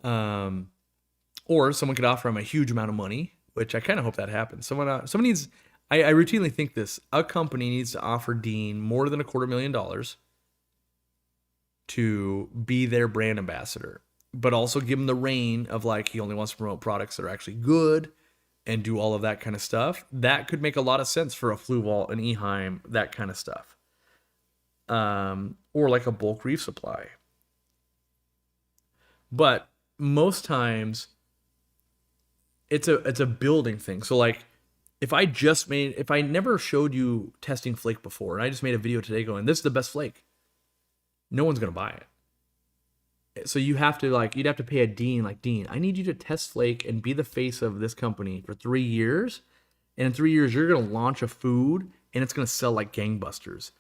Or someone could offer him a huge amount of money, which I kind of hope that happens. Someone needs, I routinely think this, a company needs to offer Dean more than $250,000 to be their brand ambassador, but also give him the reign of he only wants to promote products that are actually good and do all of that kind of stuff. That could make a lot of sense for a Fluval, an Eheim, that kind of stuff. Or a bulk reef supply. But most times it's a building thing. So if I never showed you testing flake before and I just made a video today going, this is the best flake, no one's going to buy it. So you have to you'd have to pay a Dean, Dean, I need you to test flake and be the face of this company for 3 years. And in 3 years, you're going to launch a food and it's going to sell like gangbusters.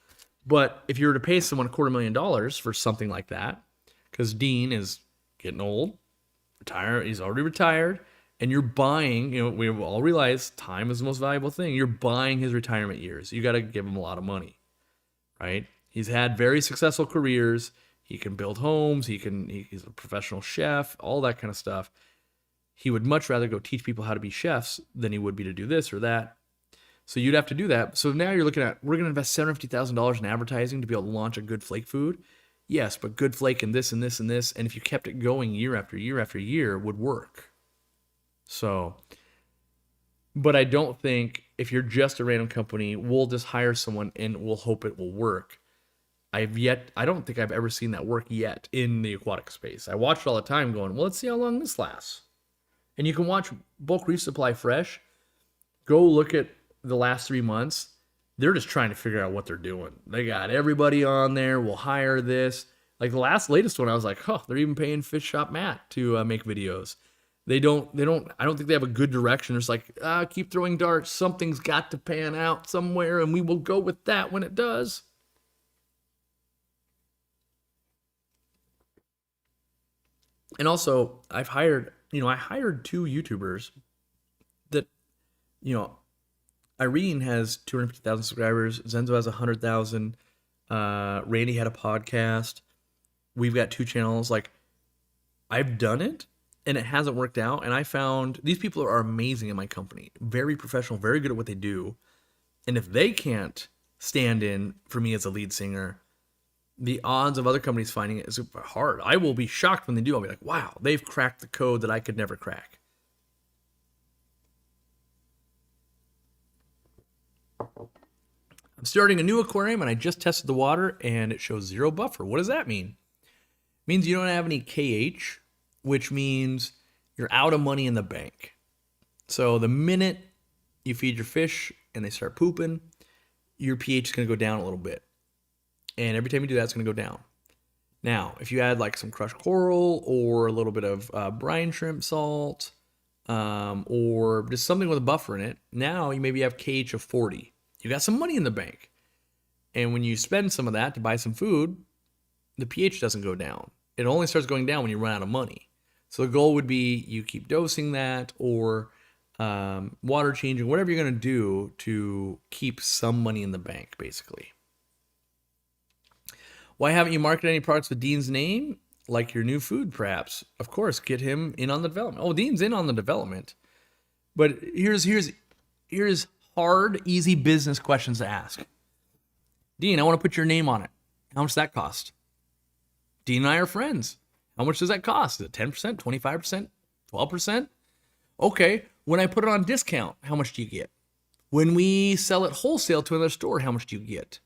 But if you were to pay someone $250,000 for something like that, because Dean is getting old, he's already retired, and you're buying, we all realize time is the most valuable thing. You're buying his retirement years. You got to give him a lot of money, right? He's had very successful careers. He can build homes. He's a professional chef, all that kind of stuff. He would much rather go teach people how to be chefs than he would be to do this or that. So you'd have to do that. So now you're looking at, we're going to invest $750,000 in advertising to be able to launch a good flake food. Yes, but good flake and this and this and this. And if you kept it going year after year after year, would work. So, but I don't think if you're just a random company, we'll just hire someone and we'll hope it will work. I don't think I've ever seen that work yet in the aquatic space. I watch it all the time going, well, let's see how long this lasts. And you can watch Bulk Reef Supply Fresh. Go look at the last 3 months. They're just trying to figure out what they're doing. They got everybody on there. We'll hire this. The latest one, I was like, they're even paying Fish Shop Matt to make videos. I don't think they have a good direction. It's like, keep throwing darts. Something's got to pan out somewhere, and we will go with that when it does. And also, I hired 2 YouTubers that, Irene has 250,000 subscribers. Zenzo has 100,000. Randy had a podcast. We've got 2 channels. Like, I've done it and it hasn't worked out. And I found these people are amazing in my company, very professional, very good at what they do. And if they can't stand in for me as a lead singer, the odds of other companies finding it is hard. I will be shocked when they do. I'll be like, wow, they've cracked the code that I could never crack. I'm starting a new aquarium and I just tested the water and it shows 0 buffer. What does that mean? It means you don't have any KH, which means you're out of money in the bank. So the minute you feed your fish and they start pooping, your pH is going to go down a little bit. And every time you do that, it's going to go down. Now, if you add like some crushed coral or a little bit of brine shrimp salt or just something with a buffer in it, now you maybe have KH of 40. You got some money in the bank. And when you spend some of that to buy some food, the pH doesn't go down. It only starts going down when you run out of money. So the goal would be you keep dosing that or water changing, whatever you're going to do to keep some money in the bank, basically. Why haven't you marketed any products with Dean's name? Like your new food, perhaps. Of course, get him in on the development. Oh, Dean's in on the development. But here's hard, easy business questions to ask. Dean, I want to put your name on it. How much does that cost? Dean and I are friends. How much does that cost? Is it 10%, 25%, 12%? Okay, when I put it on discount, how much do you get? When we sell it wholesale to another store, how much do you get?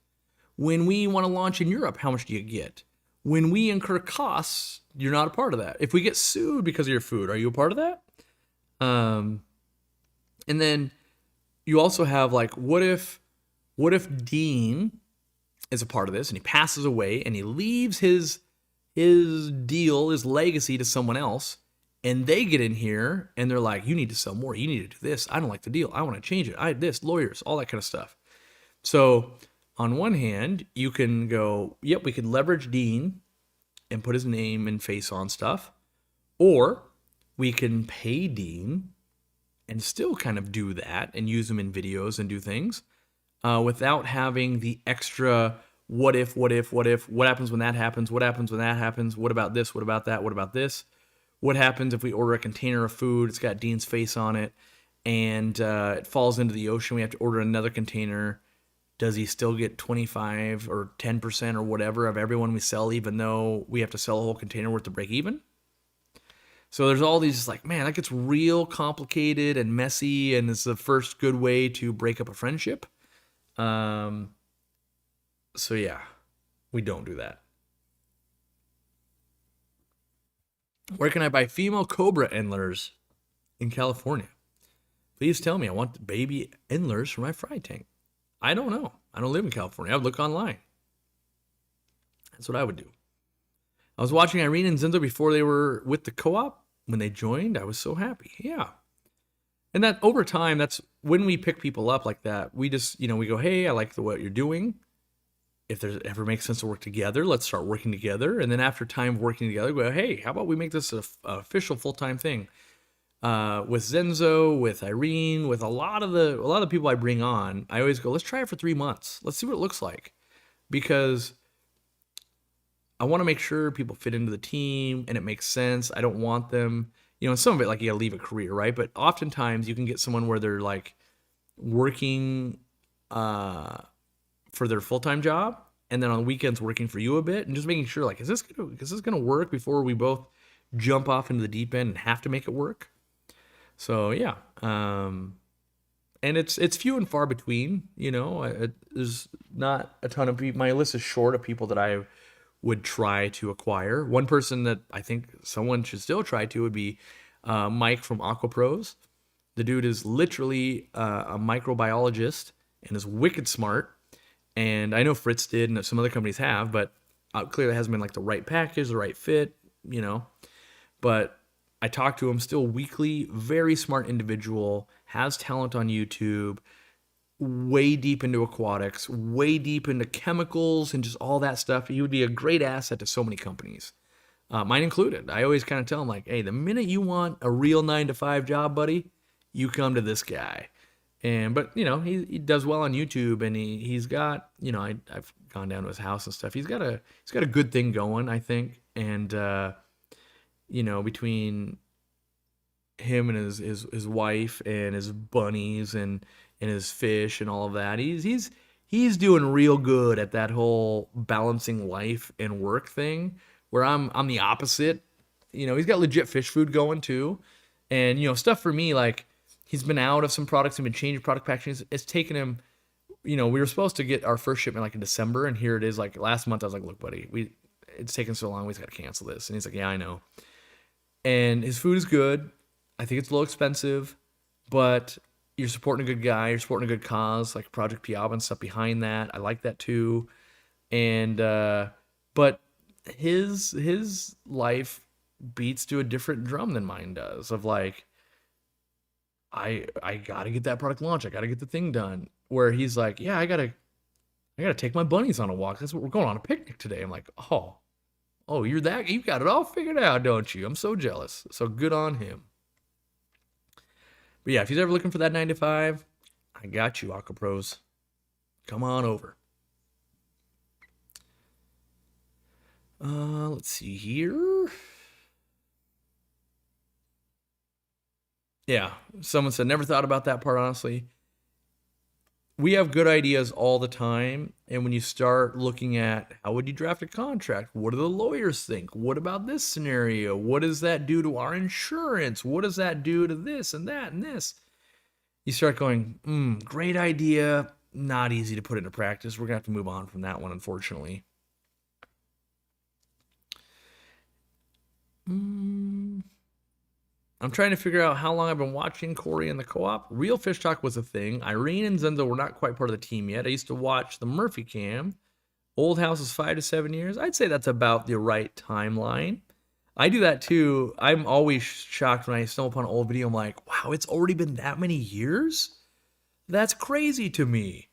When we want to launch in Europe, how much do you get? When we incur costs, you're not a part of that. If we get sued because of your food, are you a part of that? And then you also have like, what if Dean is a part of this and he passes away and he leaves his deal, his legacy to someone else, and they get in here and they're like, you need to sell more. You need to do this. I don't like the deal. I want to change it. Lawyers, all that kind of stuff. So on one hand, you can go, yep, we could leverage Dean and put his name and face on stuff. Or we can pay Dean and still kind of do that and use him in videos and do things without having the extra what if, what happens when that happens, what happens when that happens, what about this, what about that, what about this, what happens if we order a container of food, it's got Dean's face on it, and it falls into the ocean, we have to order another container. Does he still get 25 or 10% or whatever of everyone we sell, even though we have to sell a whole container worth to break even? So there's all these like, man, that gets real complicated and messy, and it's the first good way to break up a friendship. So yeah, we don't do that. Where can I buy female cobra endlers in California? Please tell me. I want the baby endlers for my fry tank. I don't know. I don't live in California. I would look online. That's what I would do. I was watching Irene and Zenzo before they were with the co-op. When they joined, I was so happy. Yeah. And that over time, that's when we pick people up like that. We just, we go, hey, I like what you're doing. If there ever makes sense to work together, let's start working together. And then after time of working together, go, hey, how about we make this an official full-time thing? With Zenzo, with Irene, with a lot of the people I bring on, I always go, let's try it for 3 months. Let's see what it looks like. Because I want to make sure people fit into the team and it makes sense. I don't want them, and some of it, like you got to leave a career, right? But oftentimes you can get someone where they're like working for their full-time job and then on weekends working for you a bit and just making sure like, is this gonna work before we both jump off into the deep end and have to make it work? So yeah. And it's few and far between, there's not a ton of people. My list is short of people that I would try to acquire. One person that I think someone should still try to would be Mike from Aquapros. The dude is literally a microbiologist and is wicked smart. And I know Fritz did and some other companies have, but clearly it hasn't been like the right package, the right fit, But I talk to him still weekly. Very smart individual, has talent on YouTube, way deep into aquatics, way deep into chemicals and just all that stuff. He would be a great asset to so many companies, mine included. I always kind of tell him, like, hey, the minute you want a real 9 to 5 job, buddy, you come to this guy. And but he does well on YouTube, and he's got I've gone down to his house and stuff. He's got a good thing going, I think. And between him and his wife and his bunnies and his fish and all of that, he's doing real good at that whole balancing life and work thing. Where I'm the opposite. He's got legit fish food going too, and stuff for me, like, he's been out of some products and been changing product packaging. It's taken him. We were supposed to get our first shipment like in December, and here it is. Like last month, I was like, "Look, buddy, it's taken so long. We just got to cancel this." And he's like, "Yeah, I know." And his food is good. I think it's a little expensive, but you're supporting a good guy. You're supporting a good cause, like Project Piaba and stuff behind that. I like that too. And but his life beats to a different drum than mine does. Of like, I gotta get that product launched. I gotta get the thing done. Where he's like, yeah, I gotta take my bunnies on a walk. That's what we're going on a picnic today. I'm like, oh, you got it all figured out, don't you? I'm so jealous. So good on him. But yeah, if he's ever looking for that 9 to 5, I got you, Aqua Pros. Come on over. Let's see here. Yeah, someone said, never thought about that part, honestly. We have good ideas all the time, and when you start looking at how would you draft a contract, what do the lawyers think? What about this scenario? What does that do to our insurance? What does that do to this and that and this? You start going, great idea, not easy to put into practice. We're gonna have to move on from that one, unfortunately. I'm trying to figure out how long I've been watching Corey and the co-op. Real Fish Talk was a thing. Irene and Zenzo were not quite part of the team yet. I used to watch the Murphy Cam. Old House is 5 to 7 years. I'd say that's about the right timeline. I do that too. I'm always shocked when I stumble upon an old video. I'm like, wow, it's already been that many years? That's crazy to me.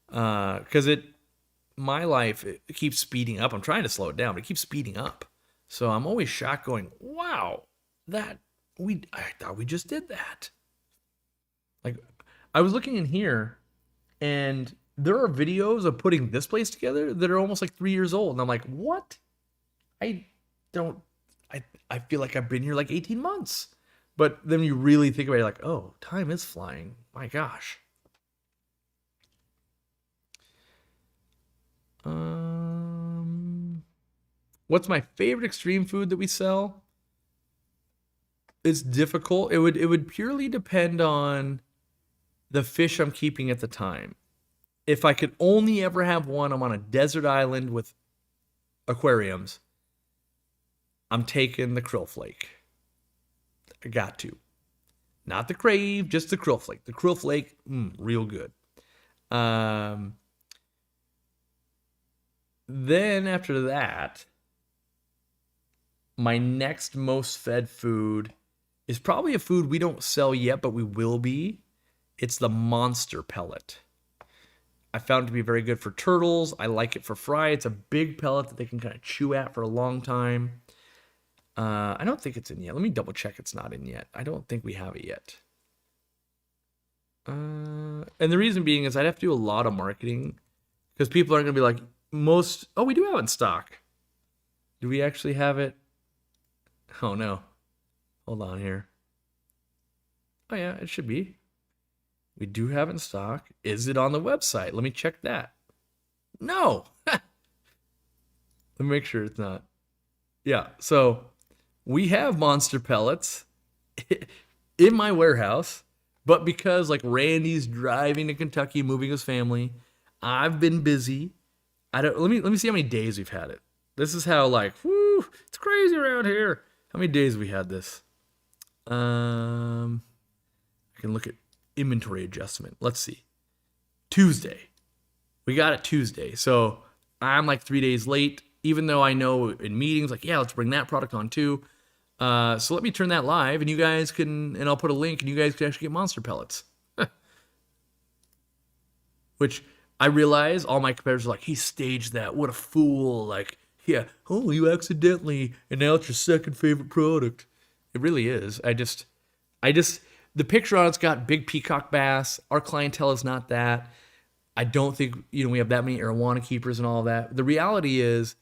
Because my life, it keeps speeding up. I'm trying to slow it down, but it keeps speeding up. So I'm always shocked going, wow, I thought we just did that. Like, I was looking in here, and there are videos of putting this place together that are almost like 3 years old. And I'm like, what? I feel like I've been here like 18 months. But then you really think about it, you're like, oh, time is flying. My gosh. What's my favorite extreme food that we sell? It's difficult. It would purely depend on the fish I'm keeping at the time. If I could only ever have one, I'm on a desert island with aquariums, I'm taking the krill flake. I got to. Not the crave, just the krill flake. The krill flake, real good. Then after that, my next most fed food is probably a food we don't sell yet, but we will be. It's the monster pellet. I found it to be very good for turtles. I like it for fry. It's a big pellet that they can kind of chew at for a long time. I don't think it's in yet. Let me double check it's not in yet. I don't think we have it yet. And the reason being is I'd have to do a lot of marketing because people aren't going to be like, we do have it in stock. Do we actually have it? Oh, no. Hold on here. Oh, yeah, it should be. We do have it in stock. Is it on the website? Let me check that. No. Let me make sure it's not. Yeah, so we have monster pellets in my warehouse, but because like Randy's driving to Kentucky, moving his family, I've been busy. Let me see how many days we've had it. This is how it's crazy around here. How many days we had this? I can look at inventory adjustment. Let's see. Tuesday. We got it Tuesday. So I'm like 3 days late, even though I know in meetings, like, yeah, let's bring that product on too. So let me turn that live, and you guys can, and I'll put a link, and you guys can actually get monster pellets. Which I realize all my competitors are like, he staged that. What a fool. Like, yeah, oh, you accidentally, and now it's your second favorite product. It really is. The picture on it's got big peacock bass. Our clientele is not that. I don't think, we have that many arowana keepers and all of that. The reality is,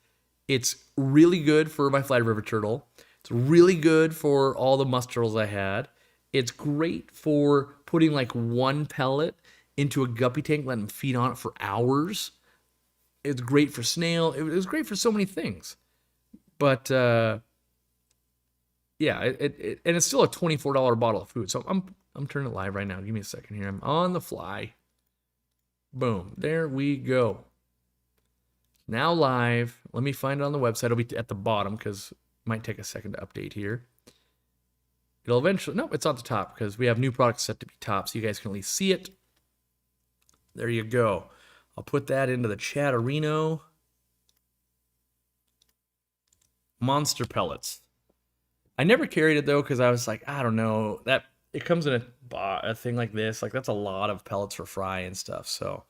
it's really good for my flat river turtle. It's really good for all the musk turtles I had. It's great for putting like one pellet into a guppy tank, letting them feed on it for hours. It's great for snail. It was great for so many things. But yeah, and it's still a $24 bottle of food. So I'm turning it live right now. Give me a second here. I'm on the fly. Boom. There we go. Now live. Let me find it on the website. It'll be at the bottom because it might take a second to update here. It'll eventually, nope, it's on the top because we have new products set to be top so you guys can at least see it. There you go. I'll put that into the chat arena. Monster pellets. I never carried it though because I was like, I don't know, that it comes in a thing like this. Like that's a lot of pellets for fry and stuff. So,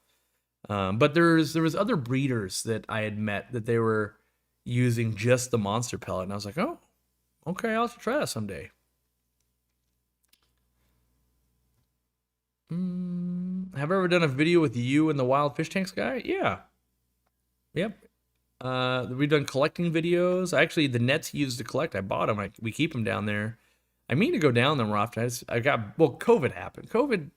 but there was other breeders that I had met that they were using just the monster pellet, and I was like, oh, okay, I'll have to try that someday. Have I ever done a video with you and the wild fish tanks guy? Yeah. Yep. We've done collecting videos. Actually, the nets he used to collect, I bought them. We keep them down there. I mean to go down there more often. COVID happened. COVID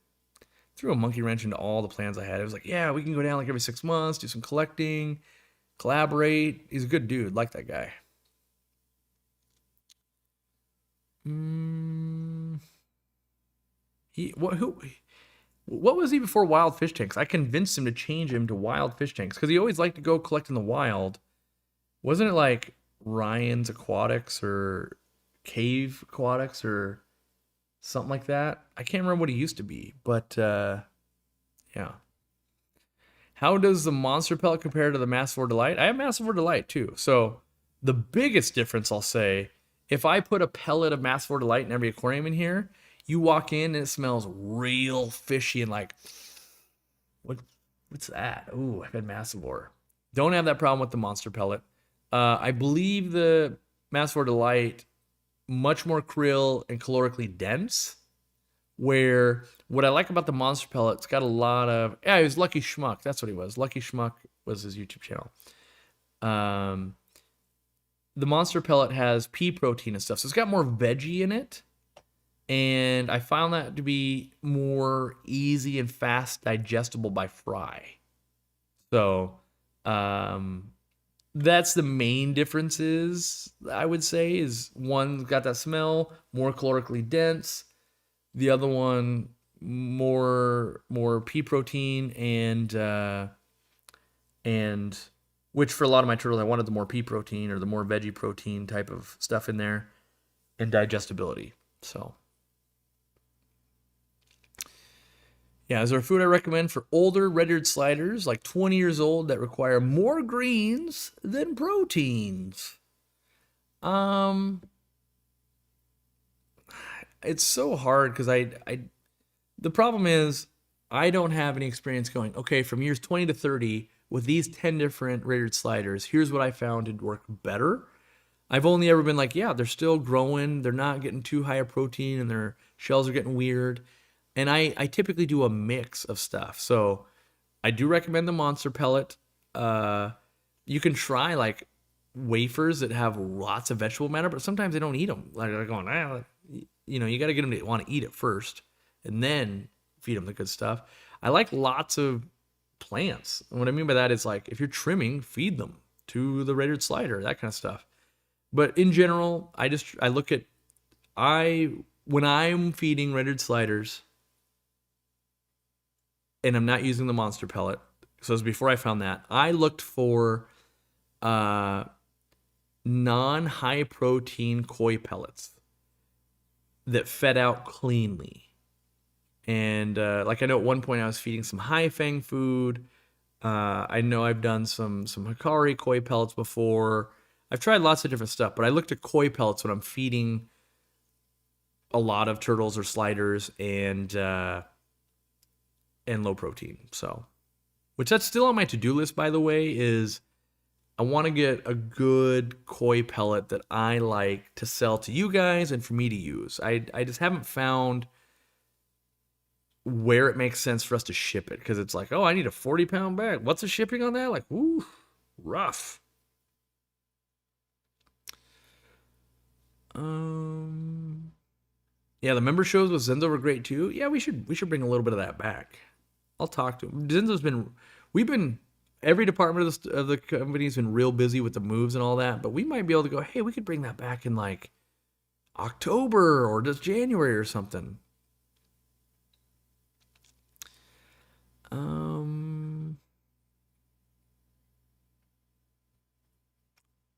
threw a monkey wrench into all the plans I had. It was like, yeah, we can go down like every 6 months, do some collecting, collaborate. He's a good dude. Like that guy. What was he before wild fish tanks? I convinced him to change him to wild fish tanks because he always liked to go collect in the wild. Wasn't it like Ryan's Aquatics or Cave Aquatics or something like that? I can't remember what he used to be, but yeah. How does the monster pellet compare to the Massive Delight? I have Massive Delight too. So the biggest difference, I'll say, if I put a pellet of Massive Delight in every aquarium in here, you walk in and it smells real fishy and like, what's that? Ooh, I've had Massivore. Don't have that problem with the monster pellet. I believe the Massive Delight, much more krill and calorically dense. Where what I like about the monster pellet, it's got a lot of, it was Lucky Schmuck. That's what he was. Lucky Schmuck was his YouTube channel. The monster pellet has pea protein and stuff, so it's got more veggie in it. And I found that to be more easy and fast digestible by fry. So that's the main differences, I would say, is one's got that smell, more calorically dense. The other one, more pea protein and which for a lot of my turtles, I wanted the more pea protein or the more veggie protein type of stuff in there, and digestibility. So yeah, is there a food I recommend for older red-eared sliders, like 20 years old, that require more greens than proteins? It's so hard because the problem is I don't have any experience going, okay, from years 20 to 30 with these 10 different red-eared sliders, here's what I found to work better. I've only ever been like, yeah, they're still growing, they're not getting too high a protein, and their shells are getting weird. And I typically do a mix of stuff. So I do recommend the monster pellet. You can try like wafers that have lots of vegetable matter, but sometimes they don't eat them. Like they're going, you got to get them to want to eat it first and then feed them the good stuff. I like lots of plants. And what I mean by that is like if you're trimming, feed them to the red-eared slider, that kind of stuff. But in general, when I'm feeding red-eared sliders and I'm not using the monster pellet, so it was before I found that, I looked for non-high protein koi pellets that fed out cleanly. And like I know at one point I was feeding some high fang food. I know I've done some Hikari koi pellets before. I've tried lots of different stuff, but I looked at koi pellets when I'm feeding a lot of turtles or sliders and low protein. So, which that's still on my to-do list, by the way, is I want to get a good koi pellet that I like to sell to you guys and for me to use. I just haven't found where it makes sense for us to ship it, because it's like, oh, I need a 40-pound bag. What's the shipping on that? Like, ooh, rough. Yeah, the member shows with Zenzo were great too. Yeah, we should bring a little bit of that back. I'll talk to him. Zenzo's been we've been every department of the company's been real busy with the moves and all that, but we might be able to go, hey, we could bring that back in like October or just January or something.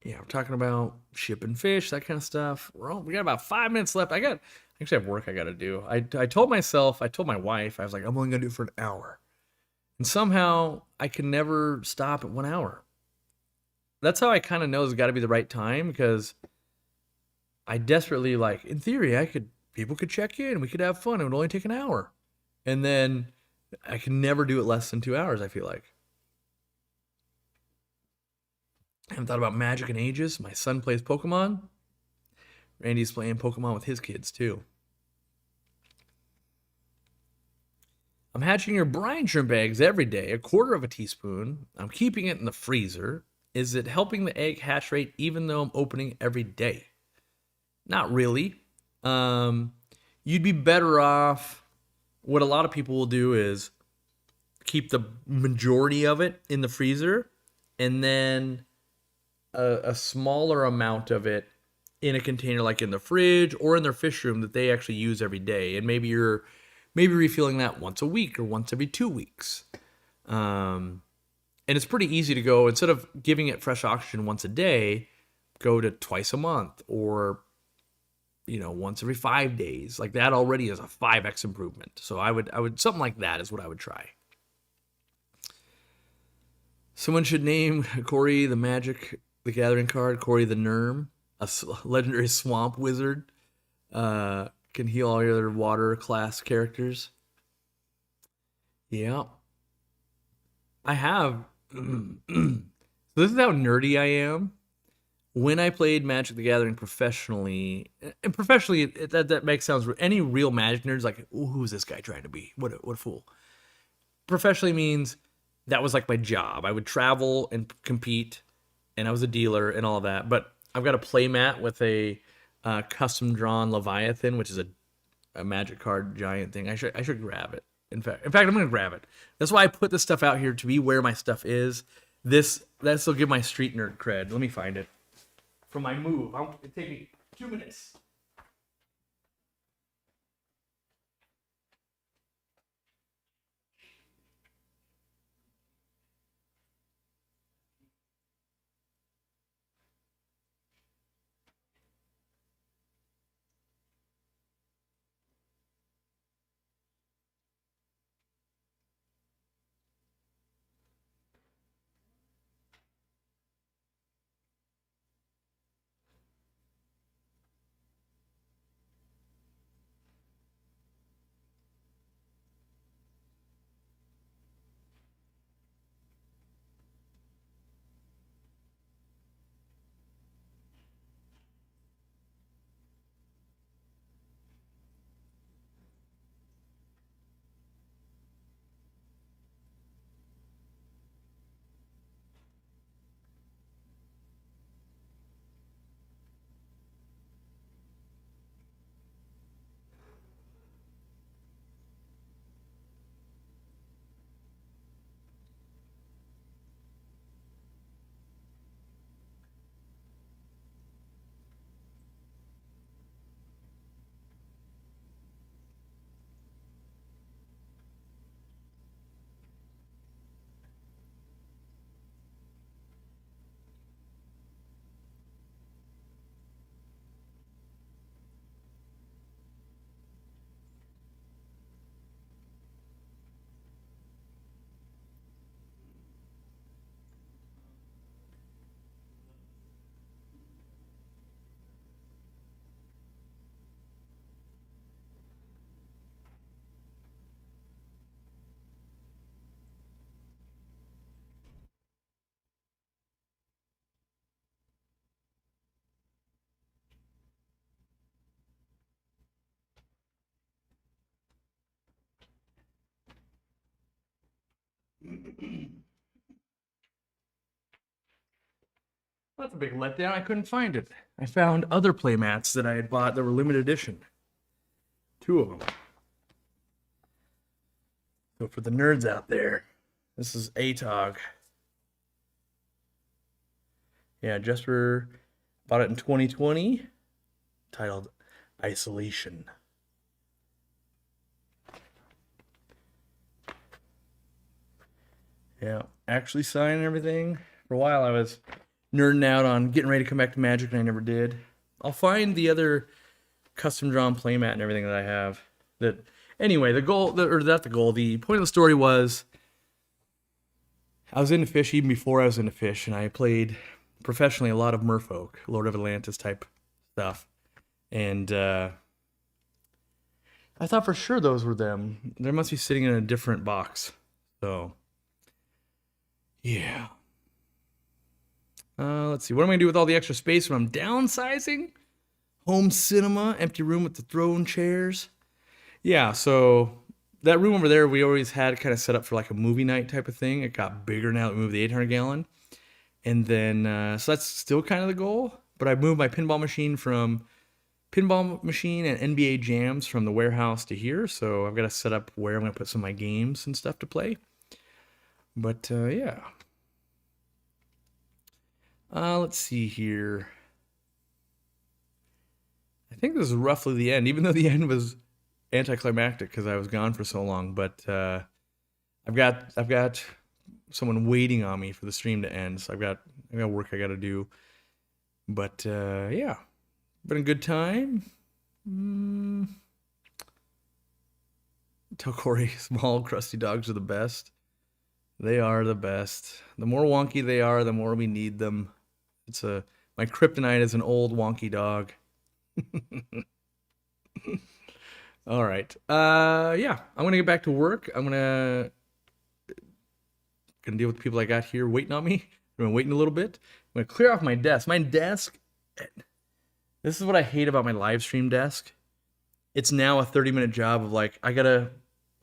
Yeah, we're talking about shipping fish, that kind of stuff. We got about 5 minutes left. Actually have work I got to do. I told my wife, I was like, I'm only gonna do it for an hour, and somehow I can never stop at 1 hour. That's how I kind of know it's got to be the right time, because I desperately, like, in theory, people could check in, we could have fun. It would only take an hour, and then I can never do it less than 2 hours. I feel like I haven't thought about Magic in ages. My son plays Pokemon. Randy's playing Pokemon with his kids too. I'm hatching your brine shrimp eggs every day, a quarter of a teaspoon. I'm keeping it in the freezer. Is it helping the egg hatch rate even though I'm opening every day? Not really. Um, you'd be better off. What a lot of people will do is keep the majority of it in the freezer, and then a smaller amount of it in a container, like in the fridge or in their fish room, that they actually use every day. And maybe refilling that once a week or once every 2 weeks. And it's pretty easy to go, instead of giving it fresh oxygen once a day, go to twice a month, or once every 5 days. Like, that already is a 5x improvement. So I would something like that is what I would try. Someone should name Corey the Gathering card, Corey the Nerm, a legendary swamp wizard. Can heal all your other water class characters. Yeah. I have. So this is how nerdy I am. When I played Magic the Gathering professionally, and professionally, that makes sounds. Any real Magic nerds like, ooh, who's this guy trying to be? What a fool. Professionally means that was like my job. I would travel and compete, and I was a dealer and all of that. But I've got a play mat with a custom drawn Leviathan, which is a Magic card giant thing. I should grab it. In fact, I'm gonna grab it. That's why I put this stuff out here, to be where my stuff is. This will give my street nerd cred. Let me find it. From my move, it'll take me 2 minutes. That's a big letdown. I couldn't find it. I found other playmats that I had bought that were limited edition. 2 of them. So for the nerds out there, this is ATOG. Yeah, Jesper bought it in 2020, titled Isolation. Yeah, actually signed and everything. For a while I was nerding out on getting ready to come back to Magic, and I never did. I'll find the other custom drawn playmat and everything that I have. That anyway, the goal, or not the goal, the point of the story was I was into fish even before I was into fish, and I played professionally a lot of Merfolk, Lord of Atlantis type stuff. And I thought for sure those were them. They must be sitting in a different box. So, yeah. Let's see. What am I going to do with all the extra space when I'm downsizing? Home cinema, empty room with the throne chairs. Yeah, so that room over there we always had kind of set up for like a movie night type of thing. It got bigger now that we moved the 800 gallon. And then, so that's still kind of the goal. But I moved my pinball machine and NBA jams from the warehouse to here. So I've got to set up where I'm going to put some of my games and stuff to play. But yeah. Let's see here. I think this is roughly the end, even though the end was anticlimactic because I was gone for so long. But I've got someone waiting on me for the stream to end, so I've got work I got to do. But yeah, been a good time. Tell Corey, small crusty dogs are the best. They are the best. The more wonky they are, the more we need them. My kryptonite is an old wonky dog. All right. Yeah, I'm gonna get back to work. I'm gonna deal with the people I got here waiting on me. I've been waiting a little bit. I'm gonna clear off my desk. My desk. This is what I hate about my live stream desk. It's now a 30-minute job of like I gotta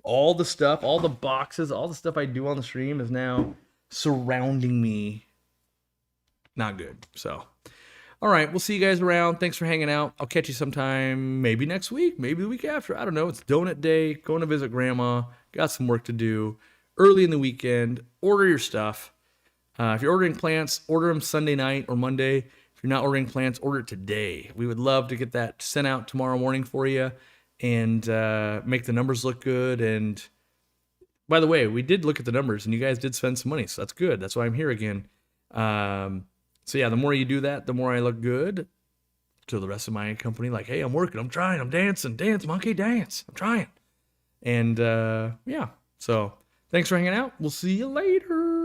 all the stuff, all the boxes, all the stuff I do on the stream is now surrounding me. Not good. So, all right, we'll see you guys around. Thanks for hanging out. I'll catch you sometime, maybe next week, maybe the week after. I don't know. It's donut day. Going to visit grandma. Got some work to do. Early in the weekend. Order your stuff. If you're ordering plants, order them Sunday night or Monday. If you're not ordering plants, order it today. We would love to get that sent out tomorrow morning for you and make the numbers look good. And by the way, we did look at the numbers and you guys did spend some money, so that's good. That's why I'm here again. So yeah, the more you do that, the more I look good to the rest of my company. Like, hey, I'm working, I'm trying, I'm dancing, dance, monkey, dance. I'm trying. And yeah, so thanks for hanging out. We'll see you later.